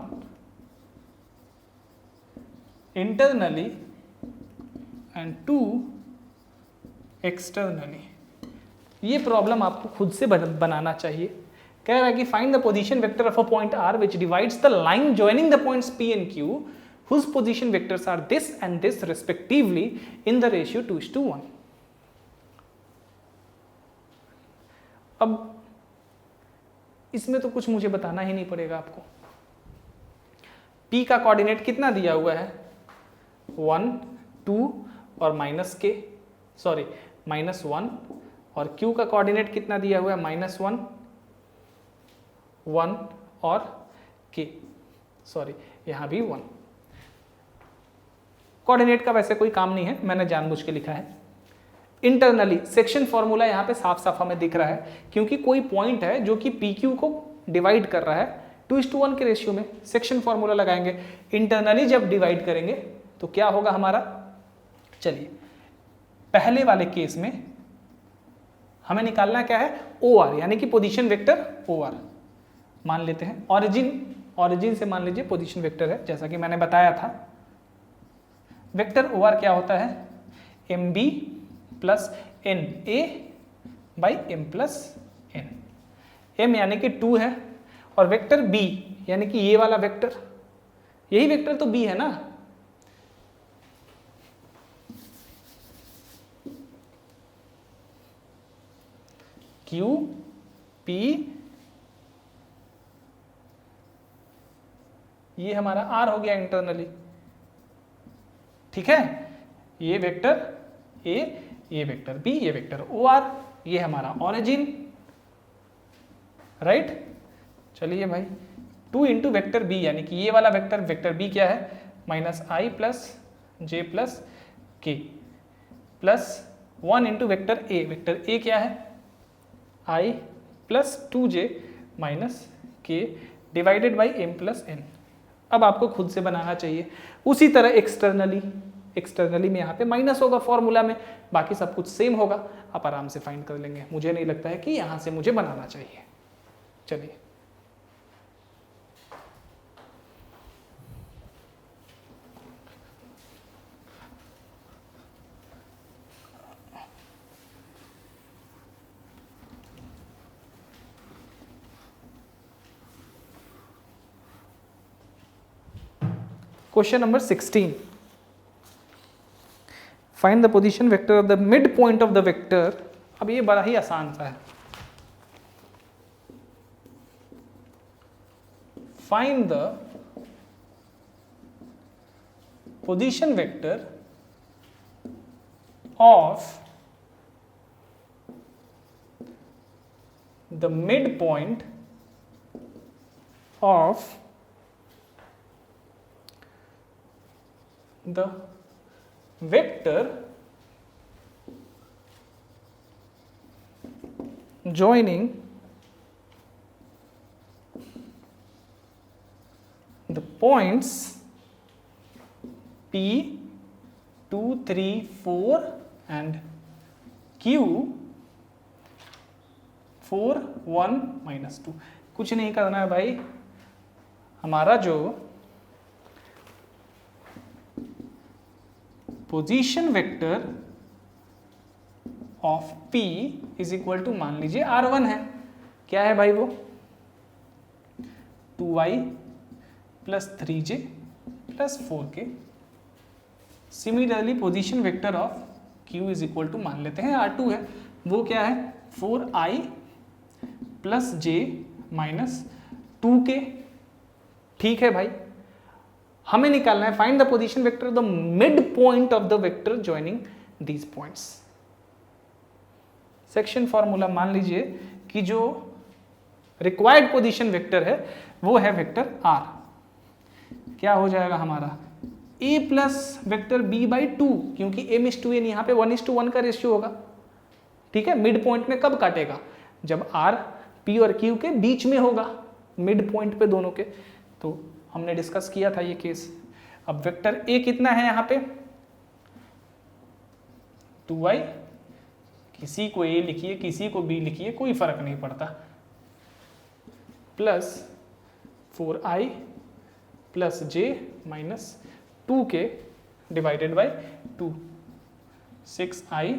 internally and 2 externally. ये problem आपको खुद से बनाना चाहिए। कह रहा है कि find the position vector of a point R which divides the line joining the points P and Q whose position vectors are this and this respectively in the ratio 2:1। अब इसमें तो कुछ मुझे बताना ही नहीं पड़ेगा आपको। P का कोऑर्डिनेट कितना दिया हुआ है, 1, 2 और -1, और Q का कोऑर्डिनेट कितना दिया हुआ है, -1, 1 और K, यहाँ भी 1। कोऑर्डिनेट का वैसे कोई काम नहीं है, मैंने जानबूझ के लिखा है। इंटरनली सेक्शन फॉर्मूला यहाँ पे साफ साफ हमें दिख रहा है, क्योंकि कोई पॉइंट है जो कि PQ को डिवाइड कर रहा है 2:1 के रेशियो में, सेक्शन फॉर्मूला लगाएंगे। इंटरनली जब डिवाइड करेंगे तो क्या होगा हमारा, चलिए पहले वाले केस में हमें निकालना क्या है, OR यानी कि पोजीशन वेक्टर OR मान लेते हैं। ऑरिजिन से मान लीजिए पोजीशन वेक्टर है, जैसा कि मैंने बताया था। वेक्टर OR क्या होता है, MB plus NA by M plus N। M यानी कि 2 है और वेक्टर B यानी कि ये वाला वेक्टर, यही वेक्टर तो B है ना। Q P ये हमारा R हो गया इंटरनली, ठीक है। ये वेक्टर A, ये वेक्टर B, ये वेक्टर OR, ये हमारा ऑरिजिन, राइट। चलिए भाई 2 इंटू वेक्टर B यानी कि ये वाला वेक्टर B क्या है, -I plus J plus K plus 1 into vector A क्या है, I plus 2J minus K divided by M plus N। अब आपको खुद से बनाना चाहिए। उसी तरह एक्सटर्नली में यहाँ पे माइनस होगा फॉर्मूला में, बाकी सब कुछ सेम होगा, आप आराम से फाइंड कर लेंगे। मुझे नहीं लगता है कि यहाँ से मुझे बनाना चाहिए। चलिए question number 16, find the position vector of the mid point of the vector. अब ये बड़ा ही आसान सा है। Find the position vector of the mid point of the vector joining the points P 2 3 4 and Q 4 1 -2। कुछ नहीं करना है भाई, हमारा जो position vector of P is equal to मान लीजिए R1 है। क्या है भाई वो? 2y plus 3j plus 4k। Similarly position vector of Q is equal to मान लेते हैं R2 है, वो क्या है? 4i plus j minus 2k। ठीक है भाई, हमें निकालना है find the position vector the mid point of the vector joining these points. Section formula मान लीजिए कि जो रिक्वायर्ड पोजीशन वेक्टर है वो है वेक्टर r। क्या हो जाएगा हमारा? a plus vector b by 2, क्योंकि m/n यहाँ पे 1:1 का रेशियो होगा। ठीक है, मिड पॉइंट में कब काटेगा? जब r p और q के बीच में होगा, मिड पॉइंट पे दोनों के। तो हमने डिस्कस किया था ये केस। अब वेक्टर a कितना है यहाँ पे? 2y, किसी को a लिखिए किसी को b लिखिए, कोई फर्क नहीं पड़ता, plus 4i plus j minus 2k divided by 2, 6i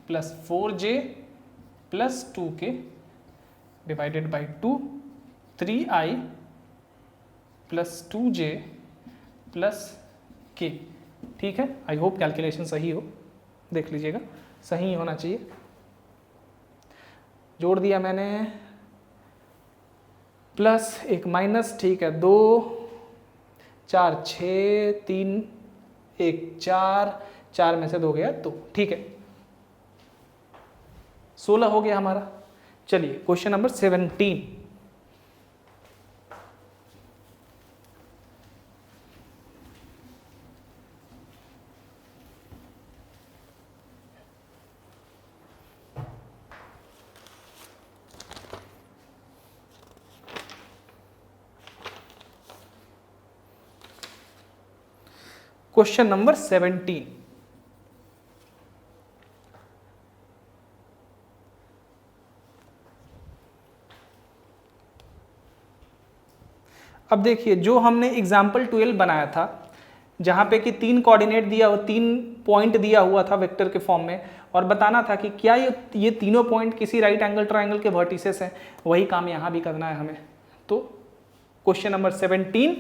plus 4j plus 2k divided by 2, 3i plus 2j plus k। ठीक है, आई होप कैलकुलेशन सही हो, देख लीजिएगा सही होना चाहिए। जोड़ दिया मैंने, प्लस एक माइनस, ठीक है, 2 4 6 3 1 4, 4 में से 2 गया तो ठीक है, 16 हो गया हमारा। चलिए क्वेश्चन नंबर 17, क्वेश्चन नंबर 17, अब देखिए जो हमने एग्जाम्पल 12 बनाया था, जहां पे कि 3 कोऑर्डिनेट दिया हो, 3 पॉइंट दिया हुआ था वेक्टर के फॉर्म में, और बताना था कि क्या ये तीनों पॉइंट किसी राइट एंगल ट्रायंगल के वर्टिसेस हैं। वही काम यहां भी करना है हमें। तो question number 17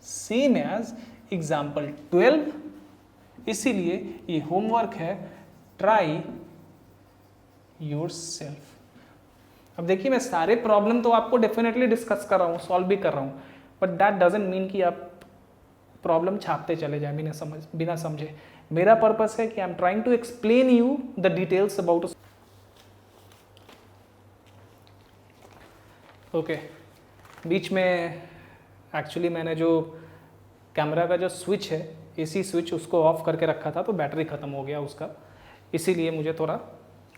same as example 12, इसीलिए ये होमवर्क है, ट्राई योरसेल्फ। अब देखिए मैं सारे प्रॉब्लम तो आपको डेफिनेटली डिस्कस कर रहा हूँ, सॉल्व भी कर रहा हूँ, बट दैट डजंट मीन कि आप प्रॉब्लम छापते चले जाए बिना समझे। मेरा पर्पस है कि I am trying to explain you the details about. Okay, बीच में एक्चुअली मैंने जो कैमरा का जो स्विच है, एसी स्विच, उसको ऑफ करके रखा था, तो बैटरी ख़त्म हो गया उसका, इसीलिए मुझे थोड़ा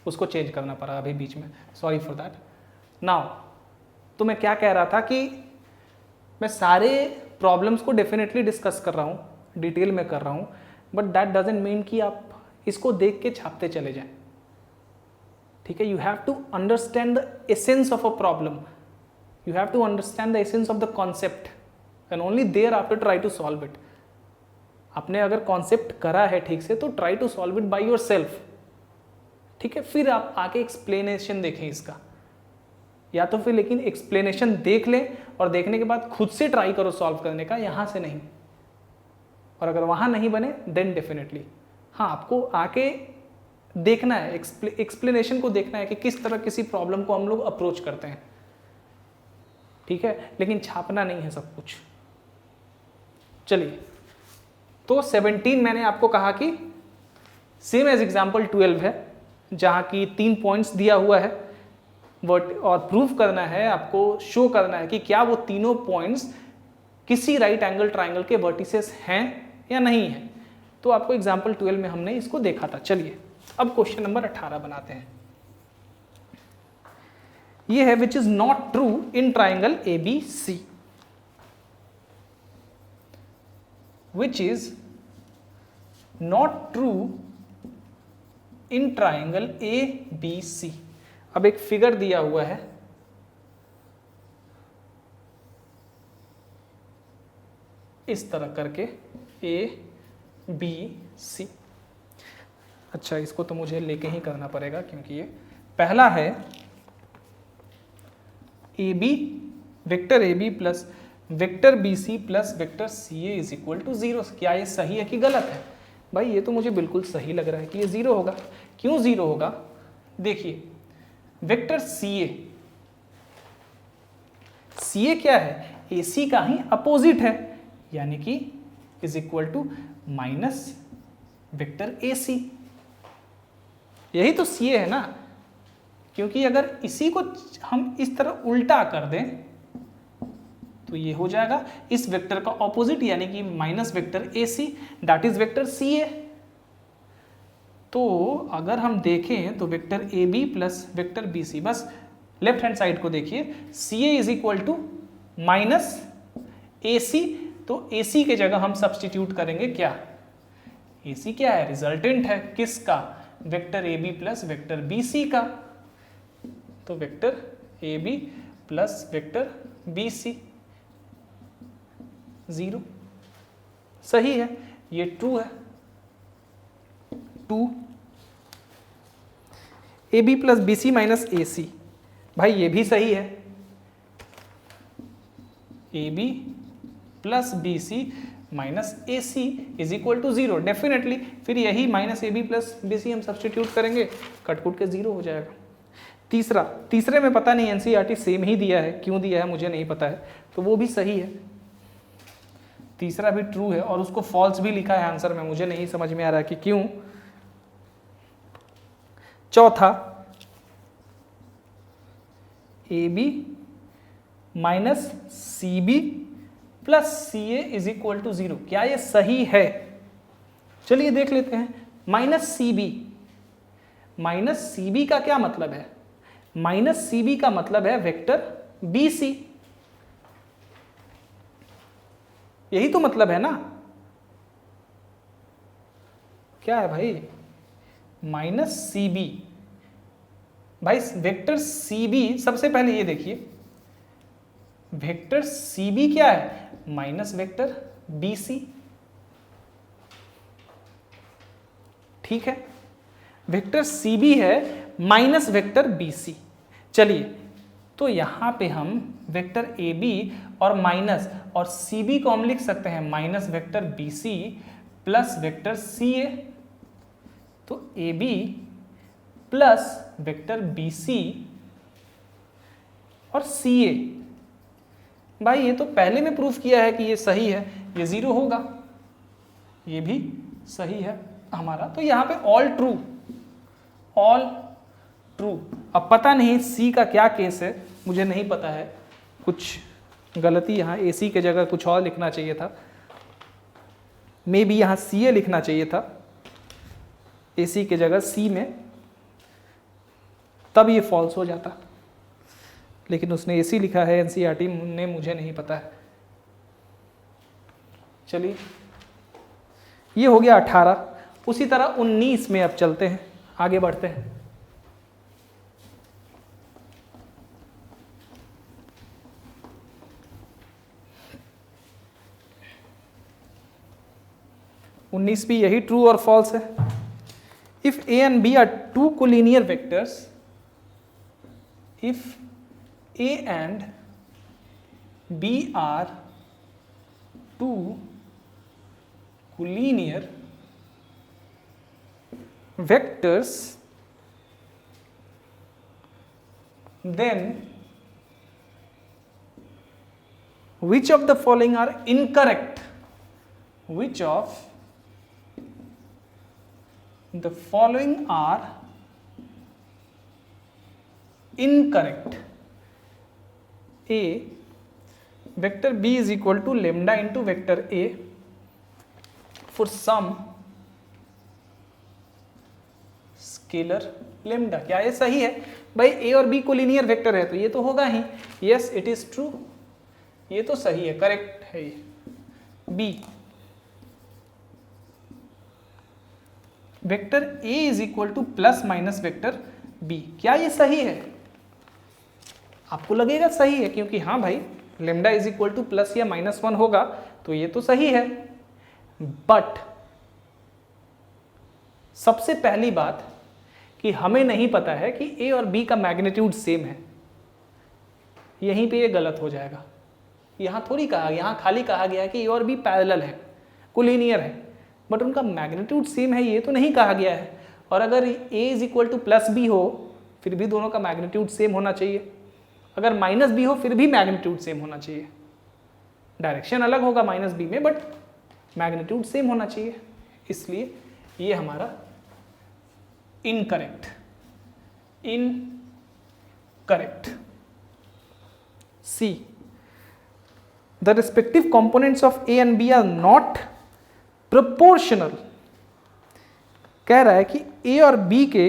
उसको चेंज करना पड़ा अभी बीच में, सॉरी फॉर दैट। नाउ तो मैं क्या कह रहा था कि मैं सारे प्रॉब्लम्स को डेफिनेटली डिस्कस कर रहा हूँ, डिटेल में कर रहा हूँ, बट दैट डजंट मीन कि आप इसको देख के छापते चले जाएं। ठीक है, you have to understand the essence of a problem, you have to understand the essence of the concept and only thereafter try to solve it. आपने अगर कॉन्सेप्ट करा है ठीक से तो try to solve it by yourself. ठीक है, फिर आप आके एक्सप्लेनेशन देखें इसका, या तो फिर लेकिन एक्सप्लेनेशन देख लें और देखने के बाद खुद से ट्राई करो सॉल्व करने का, यहाँ से नहीं। और अगर वहाँ नहीं बने देन डेफिनेटली हाँ आपको आके देखना है, एक्सप्लेनेशन को देखना है कि किस तरह किसी प्रॉब्लम को हम लोग अप्रोच करते हैं। ठीक है, लेकिन छापना नहीं है सब कुछ। चलिए, तो 17 मैंने आपको कहा कि सेम एज एग्जाम्पल 12 है, जहाँ की 3 पॉइंट्स दिया हुआ है और प्रूव करना है, आपको शो करना है कि क्या वो तीनों पॉइंट्स किसी राइट एंगल ट्राइंगल के वर्टिसेस हैं या नहीं है। तो आपको एग्जाम्पल 12 में हमने इसको देखा था। चलिए अब क्वेश्चन नंबर 18 बनाते हैं। ये है which is not true in triangle ABC, which is not true in triangle ABC। अब एक फिगर दिया हुआ है, इस तरह करके ABC। अच्छा, इसको तो मुझे लेके ही करना पड़ेगा क्योंकि ये पहला है AB, vector AB plus vector BC plus vector CA is equal to 0। क्या ये सही है कि गलत है? भाई ये तो मुझे बिल्कुल सही लग रहा है कि ये 0 होगा। क्यों 0 होगा? देखिए, वेक्टर CA क्या है? AC का ही अपोजिट है, यानी कि is equal to minus vector AC। यही तो CA है ना, क्योंकि अगर इसी को हम इस तरह उल्टा कर दें तो ये हो जाएगा इस वेक्टर का ऑपोजिट, यानी कि minus vector AC, that is vector CA। तो अगर हम देखें तो vector AB plus vector BC, बस लेफ्ट हैंड साइड को देखिए, CA is equal to minus AC। तो AC के जगह हम सब्सटीट्यूट करेंगे क्या? AC क्या है? रिजल्टेंट है किसका? Vector AB plus vector BC का। तो vector AB plus vector BC 0 सही है, ये ट्रू है। 2 AB plus BC minus AC, भाई ये भी सही है। AB plus BC minus AC is equal to 0, definitely. फिर यही माइनस AB प्लस BC हम सब्सटीट्यूट करेंगे, कटकुट के 0 हो जाएगा। तीसरे में पता नहीं, NCERT सेम ही दिया है, क्यों दिया है मुझे नहीं पता है, तो वो भी सही है। तीसरा भी ट्रू है और उसको फॉल्स भी लिखा है आंसर में, मुझे नहीं समझ में आ रहा है कि क्यों। चौथा, AB minus CB plus CA is equal to 0, क्या ये सही है? चलिए देख लेते हैं। माइनस CB का क्या मतलब है? माइनस CB का मतलब है वेक्टर BC, यही तो मतलब है ना। क्या है भाई? माइनस CB, भाई वेक्टर CB, सबसे पहले ये देखिए, वेक्टर CB क्या है? Minus vector BC। ठीक है, वेक्टर CB है माइनस वेक्टर BC। चलिए, तो यहां पे हम वेक्टर AB और माइनस और CB को हम लिख सकते हैं minus vector BC plus vector CA। तो AB प्लस वेक्टर BC और CA, भाई ये तो पहले में प्रूफ किया है कि ये सही है, ये 0 होगा, ये भी सही है हमारा। तो यहाँ पे ऑल ट्रू। अब पता नहीं C का क्या केस है, मुझे नहीं पता है, कुछ गलती यहाँ AC के जगह कुछ और लिखना चाहिए था, मे बी यहाँ CA लिखना चाहिए था AC के जगह C में, तब ये फॉल्स हो जाता, लेकिन उसने AC लिखा है NCERT ने, मुझे नहीं पता है। चलिए ये हो गया 18। उसी तरह 19 में अब चलते हैं, आगे बढ़ते हैं। उन्नीस भी यही ट्रू और फॉल्स है। If a and b are two collinear vectors, if a and b are two collinear vectors, then which of the following are incorrect? Which of the following are incorrect? A, vector B is equal to lambda into vector A for some scalar lambda. क्या ये सही है भाई? ए और B collinear vector है तो ये तो होगा ही। यस इट इज ट्रू, ये तो सही है, करेक्ट है ये। B, vector a is equal to plus minus vector b, क्या ये सही है? आपको लगेगा सही है क्योंकि हाँ भाई lambda is equal to plus या -1 होगा तो ये तो सही है। बट सबसे पहली बात कि हमें नहीं पता है कि ए और बी का मैग्नीट्यूड सेम है, यहीं पे ये गलत हो जाएगा। यहां थोड़ी कहा, यहां खाली कहा गया है कि ए और बी पैरेलल है, कोलिनियर है, बट उनका मैग्नीट्यूड सेम है ये तो नहीं कहा गया है। और अगर A is equal to plus B हो फिर भी दोनों का मैग्नीट्यूड सेम होना चाहिए, अगर माइनस बी हो फिर भी मैग्नीट्यूड सेम होना चाहिए। डायरेक्शन अलग होगा माइनस बी में बट मैग्नीट्यूड सेम होना चाहिए, इसलिए ये हमारा incorrect. C, the respective components of a and b are not proportional. कह रहा है कि ए और बी के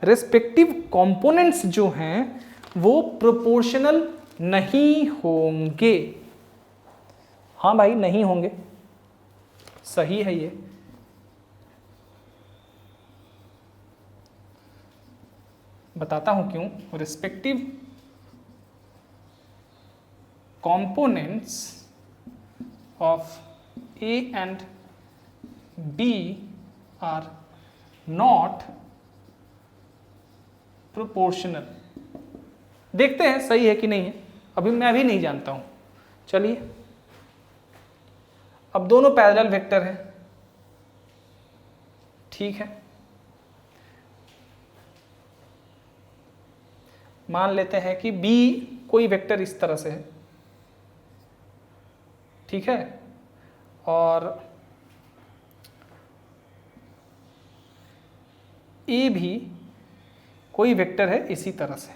रिस्पेक्टिव कंपोनेंट्स जो हैं वो प्रोपोर्शनल नहीं होंगे। हाँ भाई नहीं होंगे, सही है ये। बताता हूं क्यों। Respective components of a and b are not proportional. देखते हैं सही है कि नहीं है, अभी मैं भी नहीं जानता हूं। चलिए अब दोनों पैरेलल वेक्टर हैं, ठीक है। मान लेते हैं कि B कोई वेक्टर इस तरह से है, ठीक है, और A भी कोई वेक्टर है इसी तरह से,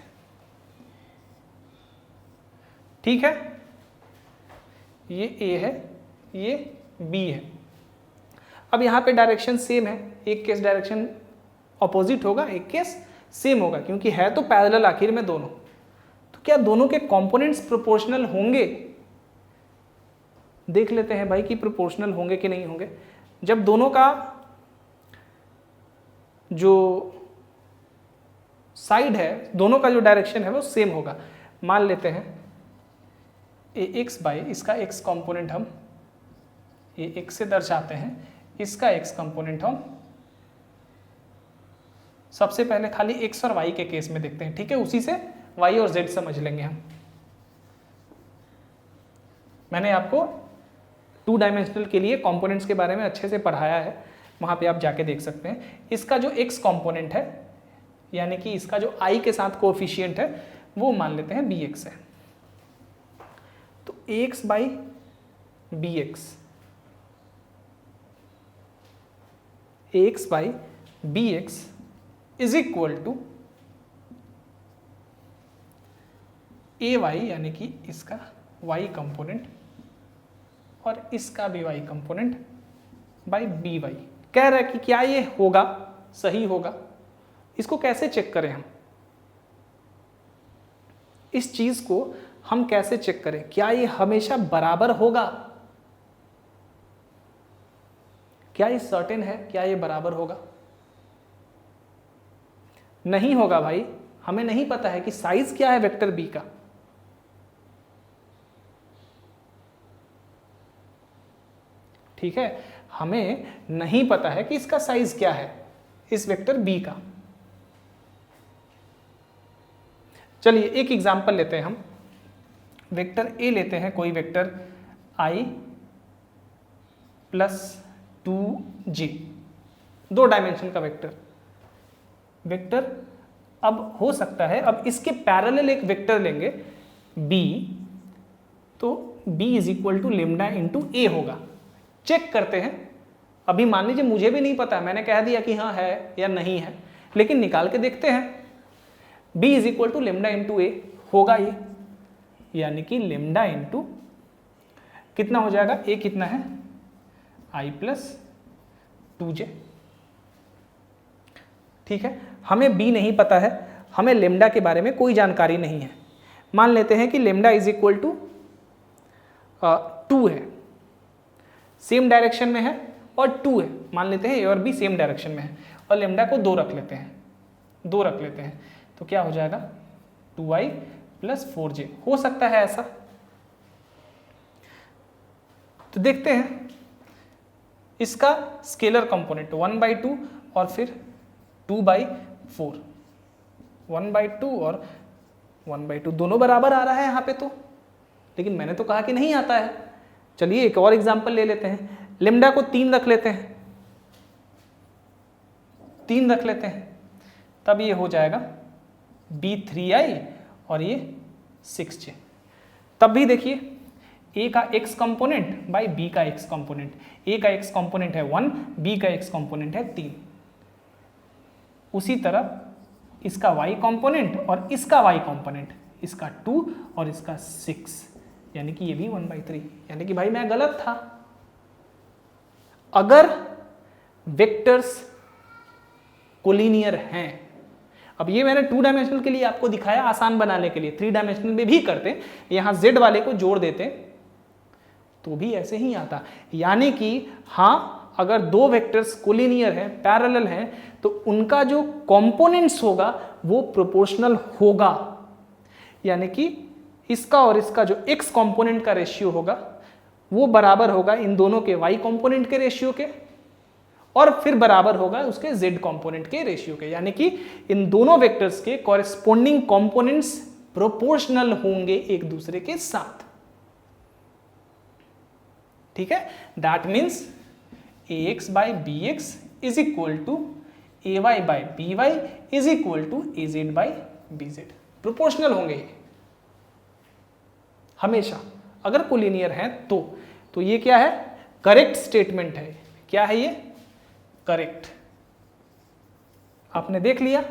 ठीक है। ये A है, ये B है। अब यहाँ पे डायरेक्शन सेम है, एक केस डायरेक्शन ऑपोजिट होगा, एक केस सेम होगा, क्योंकि है तो पैरेलल आखिर में दोनों। तो क्या दोनों के कंपोनेंट्स प्रोपोर्शनल होंगे? देख लेते हैं भाई कि प्रोपोर्शनल होंगे कि नहीं होंगे। जब दोनों का जो साइड है, दोनों का जो डायरेक्शन है वो सेम होगा। मान लेते हैं ax बाई इसका x कंपोनेंट हम ax से दर्शाते हैं, इसका x कंपोनेंट हम सबसे पहले खाली x और y के केस में देखते हैं, ठीक है, उसी से y और z समझ लेंगे हम। मैंने आपको 2 डायमेंशनल के लिए कंपोनेंट्स के बारे में अच्छे से पढ़ाया है, वहाँ पे आप जाके देख सकते हैं। इसका जो x कंपोनेंट है यानी कि इसका जो i के साथ कोएफिशिएंट है वो मान लेते हैं bx है। तो ax by bx, ax by bx is equal to ay यानी कि इसका y कंपोनेंट और इसका भी y कंपोनेंट बाई by। कह रहा है कि क्या ये होगा, सही होगा। इसको कैसे चेक करें हम? इस चीज को हम कैसे चेक करें? क्या ये हमेशा बराबर होगा? क्या ये सर्टेन है? क्या ये बराबर होगा? नहीं होगा भाई, हमें नहीं पता है कि साइज क्या है वेक्टर बी का। ठीक है, हमें नहीं पता है कि इसका साइज क्या है इस वेक्टर बी का। चलिए एक एग्जांपल लेते हैं हम। वेक्टर ए लेते हैं, कोई वेक्टर आई प्लस 2j, 2 डायमेंशन का वेक्टर। वेक्टर अब हो सकता है, अब इसके पैरेलल एक वेक्टर लेंगे b, तो b is equal to lambda into A होगा। चेक करते हैं। अभी मान लीजिए मुझे भी नहीं पता, मैंने कह दिया कि हाँ है या नहीं है, लेकिन निकाल के देखते हैं। b is equal to lambda into A होगा ये, यानी कि लेमडा इंटू कितना हो जाएगा, a कितना है i प्लस 2j। ठीक है, हमें b नहीं पता है, हमें लेमडा के बारे में कोई जानकारी नहीं है। मान लेते हैं कि लेमडा इज इक्वल टू 2 है, सेम डायरेक्शन में है और 2 है। मान लेते हैं ए और बी सेम डायरेक्शन में है और लेमडा को 2 रख लेते हैं, 2 रख लेते हैं, तो क्या हो जाएगा 2i प्लस 4j। हो सकता है ऐसा, तो देखते हैं। इसका स्केलर कंपोनेंट 1/2 और फिर 2/4, 1/2 और 1/2 दोनों बराबर आ रहा है यहाँ पे तो, लेकिन मैंने तो कहा कि नहीं आता है। चलिए एक और एग्जांपल ले लेते हैं। लेमडा को 3 रख लेते हैं, 3 रख लेते हैं, तब ये हो जाएगा b3i और ये 6j। तब भी देखिए a का x कंपोनेंट बाई b का x कंपोनेंट, a का x कंपोनेंट है 1, b का x कंपोनेंट है 3। उसी तरह इसका y कंपोनेंट और इसका y कंपोनेंट, इसका 2 और इसका 6, यानी कि ये भी 1/3। यानी कि भाई मैं गलत था। अगर वेक्टर्स कोलिनियर हैं, अब ये मैंने 2 डायमेंशनल के लिए आपको दिखाया आसान बनाने के लिए, 3 डायमेंशनल में भी करते, यहां z वाले को जोड़ देते तो भी ऐसे ही आता। यानी कि हाँ, अगर 2 वेक्टर्स कोलिनियर हैं, पैरेलल हैं, तो उनका जो कंपोनेंट्स होगा वो प्रोपोर्शनल होगा। यानी कि इसका और इसका जो x कंपोनेंट का रेशियो होगा वो बराबर होगा इन दोनों के y कंपोनेंट के रेशियो के, और फिर बराबर होगा उसके z कंपोनेंट के रेशियो के। यानी कि इन दोनों वेक्टर्स के कॉरेस्पॉन्डिंग कंपोनेंट्स प्रोपोर्शनल होंगे एक दूसरे के साथ। ठीक है, that means ax by bx is equal to ay by by is equal to az by bz। Proportional होंगे ये हमेशा, अगर कोलिनियर है तो ये क्या है, करेक्ट स्टेटमेंट है। क्या है ये, करेक्ट। आपने देख लिया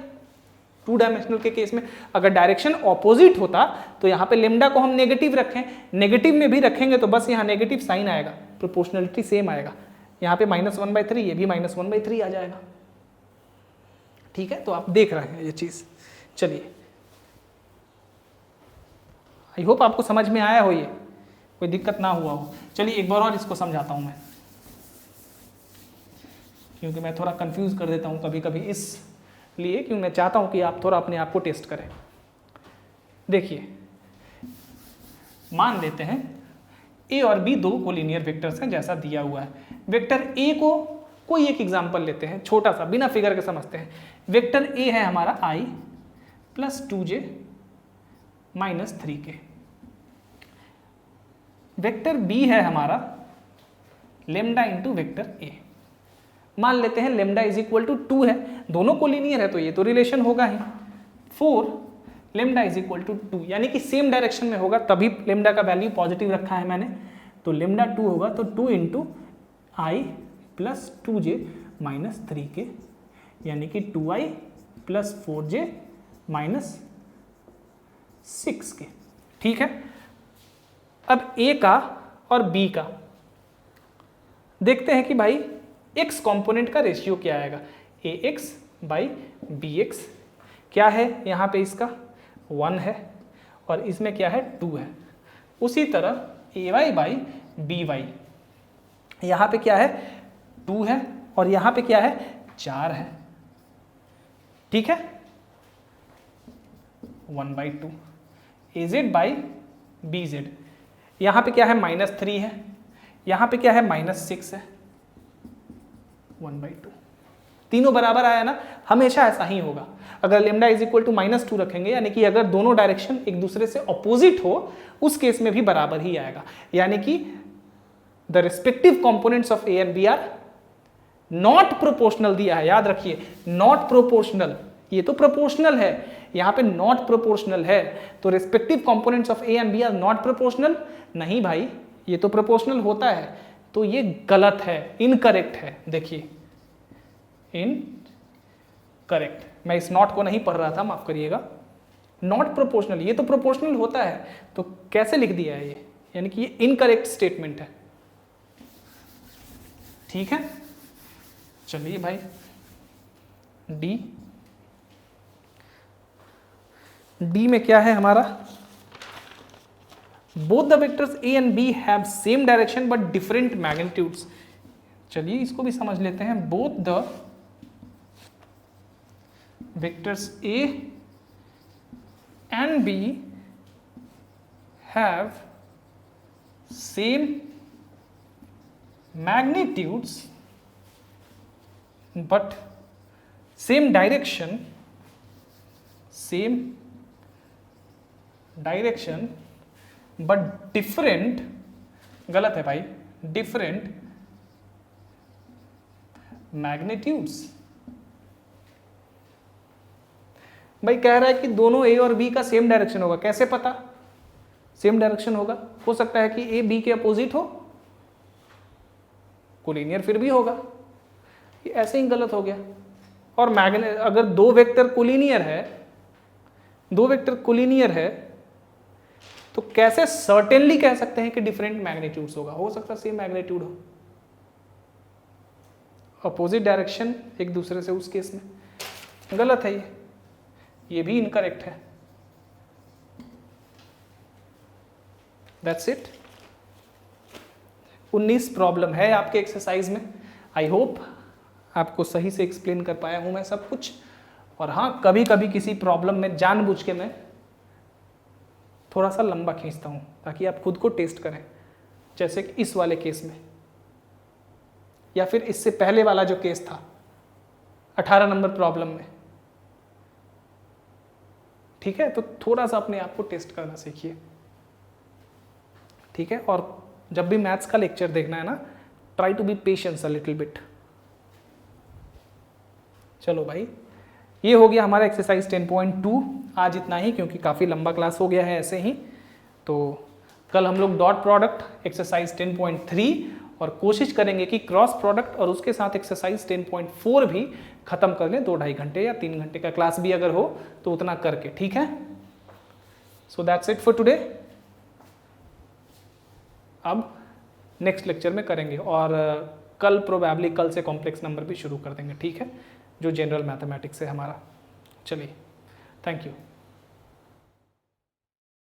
2 डायमेंशनल के केस में। अगर डायरेक्शन ऑपोजिट होता तो यहाँ पे लेमडा को हम नेगेटिव रखें, नेगेटिव में भी रखेंगे तो बस यहाँ नेगेटिव साइन आएगा, प्रोपोर्शनलिटी सेम आएगा। यहाँ पे -1/3, ये भी -1/3 आ जाएगा। ठीक है, तो आप देख रहे हैं ये चीज। चलिए, आई होप आपको समझ में आया हो, ये कोई दिक्कत ना हुआ हो। चलिए एक बार और इसको समझाता हूं मैं, क्योंकि मैं थोड़ा कंफ्यूज कर देता हूं कभी कभी, इसलिए क्योंकि मैं चाहता हूं कि आप थोड़ा अपने आप को टेस्ट करें। देखिए, मान लेते हैं a और b 2 कोलिनियर वेक्टर्स हैं जैसा दिया हुआ है। वेक्टर a को कोई एक एग्जांपल लेते हैं छोटा सा, बिना फिगर के समझते हैं। वेक्टर a है हमारा i plus 2j minus 3k। Vector b है हमारा लेमडा इंटू वेक्टर a। मान लेते हैं लेमडा इज इक्वल टू 2 है, दोनों कोलिनियर है तो ये तो रिलेशन होगा ही। 4 लेमडा इज इक्वल टू 2, यानी कि सेम डायरेक्शन में होगा, तभी लेमडा का वैल्यू पॉजिटिव रखा है मैंने। तो लेमडा 2 होगा तो 2 इंटू आई प्लस 2j माइनस 3k, यानी कि 2i plus 4j minus 6k। ठीक है, अब a का और b का देखते हैं कि भाई x कंपोनेंट का रेशियो क्या आएगा। ax बाई bx क्या है, यहाँ पे इसका 1 है और इसमें क्या है 2 है। उसी तरह ay बाई by यहाँ पे क्या है 2 है और यहाँ पे क्या है 4 है, ठीक है 1/2 AZ by BZ। यहाँ पे क्या है -3 है, यहाँ पे क्या है -6 है, 1/2। तीनों बराबर आया ना, हमेशा ऐसा ही होगा। अगर लेमडा इज इक्वल टू -2 रखेंगे, यानी कि अगर दोनों डायरेक्शन एक दूसरे से ऑपोजिट हो, उस केस में भी बराबर ही आएगा। यानी कि the respective components of a and b are not proportional दिया है, याद रखिए नॉट प्रोपोर्शनल, ये तो प्रोपोर्शनल है, यहाँ पे नॉट प्रोपोर्शनल है, तो respective components of a and b are not proportional. नहीं भाई, ये तो प्रोपोर्शनल होता है, तो ये गलत है, इनकरेक्ट है। देखिए इनकरेक्ट, मैं इस नॉट को नहीं पढ़ रहा था, माफ करिएगा। नॉट प्रोपोर्शनल, ये तो प्रोपोर्शनल होता है, तो कैसे लिख दिया है ये, यानी कि ये इनकरेक्ट स्टेटमेंट है, ठीक है। चलिए भाई डी में क्या है हमारा, both the vectors a and b have same direction but different magnitudes. चलिए इसको भी समझ लेते हैं। Both the vectors a and b have same magnitudes but same direction but different, गलत है भाई, different magnitudes। भाई कह रहा है कि दोनों ए और बी का सेम डायरेक्शन होगा, कैसे पता सेम डायरेक्शन होगा? हो सकता है कि ए बी के अपोजिट हो, कोलिनियर फिर भी होगा, ये ऐसे ही गलत हो गया। और अगर दो वेक्टर कोलिनियर है तो कैसे सर्टेनली कह सकते हैं कि डिफरेंट मैग्नीट्यूड्स होगा? हो सकता है सेम मैग्नीट्यूड हो, अपोजिट डायरेक्शन एक दूसरे से, उस केस में गलत है ये भी इनकरेक्ट है। That's it. 19 प्रॉब्लम है आपके एक्सरसाइज में। आई होप आपको सही से एक्सप्लेन कर पाया हूं मैं सब कुछ। और हाँ, कभी कभी किसी प्रॉब्लम में जानबूझ के मैं थोड़ा सा लंबा खींचता हूं ताकि आप खुद को टेस्ट करें, जैसे कि इस वाले केस में, या फिर इससे पहले वाला जो केस था 18 नंबर प्रॉब्लम में, ठीक है। तो थोड़ा सा अपने आप को टेस्ट करना सीखिए, ठीक है। और जब भी मैथ्स का लेक्चर देखना है ना, try to be patience a little bit. चलो भाई, ये हो गया हमारा एक्सरसाइज 10.2। आज इतना ही, क्योंकि काफ़ी लंबा क्लास हो गया है ऐसे ही। तो कल हम लोग डॉट प्रोडक्ट एक्सरसाइज 10.3 और कोशिश करेंगे कि क्रॉस प्रोडक्ट और उसके साथ एक्सरसाइज 10.4 भी खत्म कर लें, 2-2.5 घंटे या 3 घंटे का क्लास भी अगर हो तो उतना करके, ठीक है। So that's it for today. अब नेक्स्ट लेक्चर में करेंगे, और कल प्रोबेबली कल से कॉम्प्लेक्स नंबर भी शुरू कर देंगे, ठीक है, जो जनरल मैथमेटिक्स है हमारा। चलिए, थैंक यू।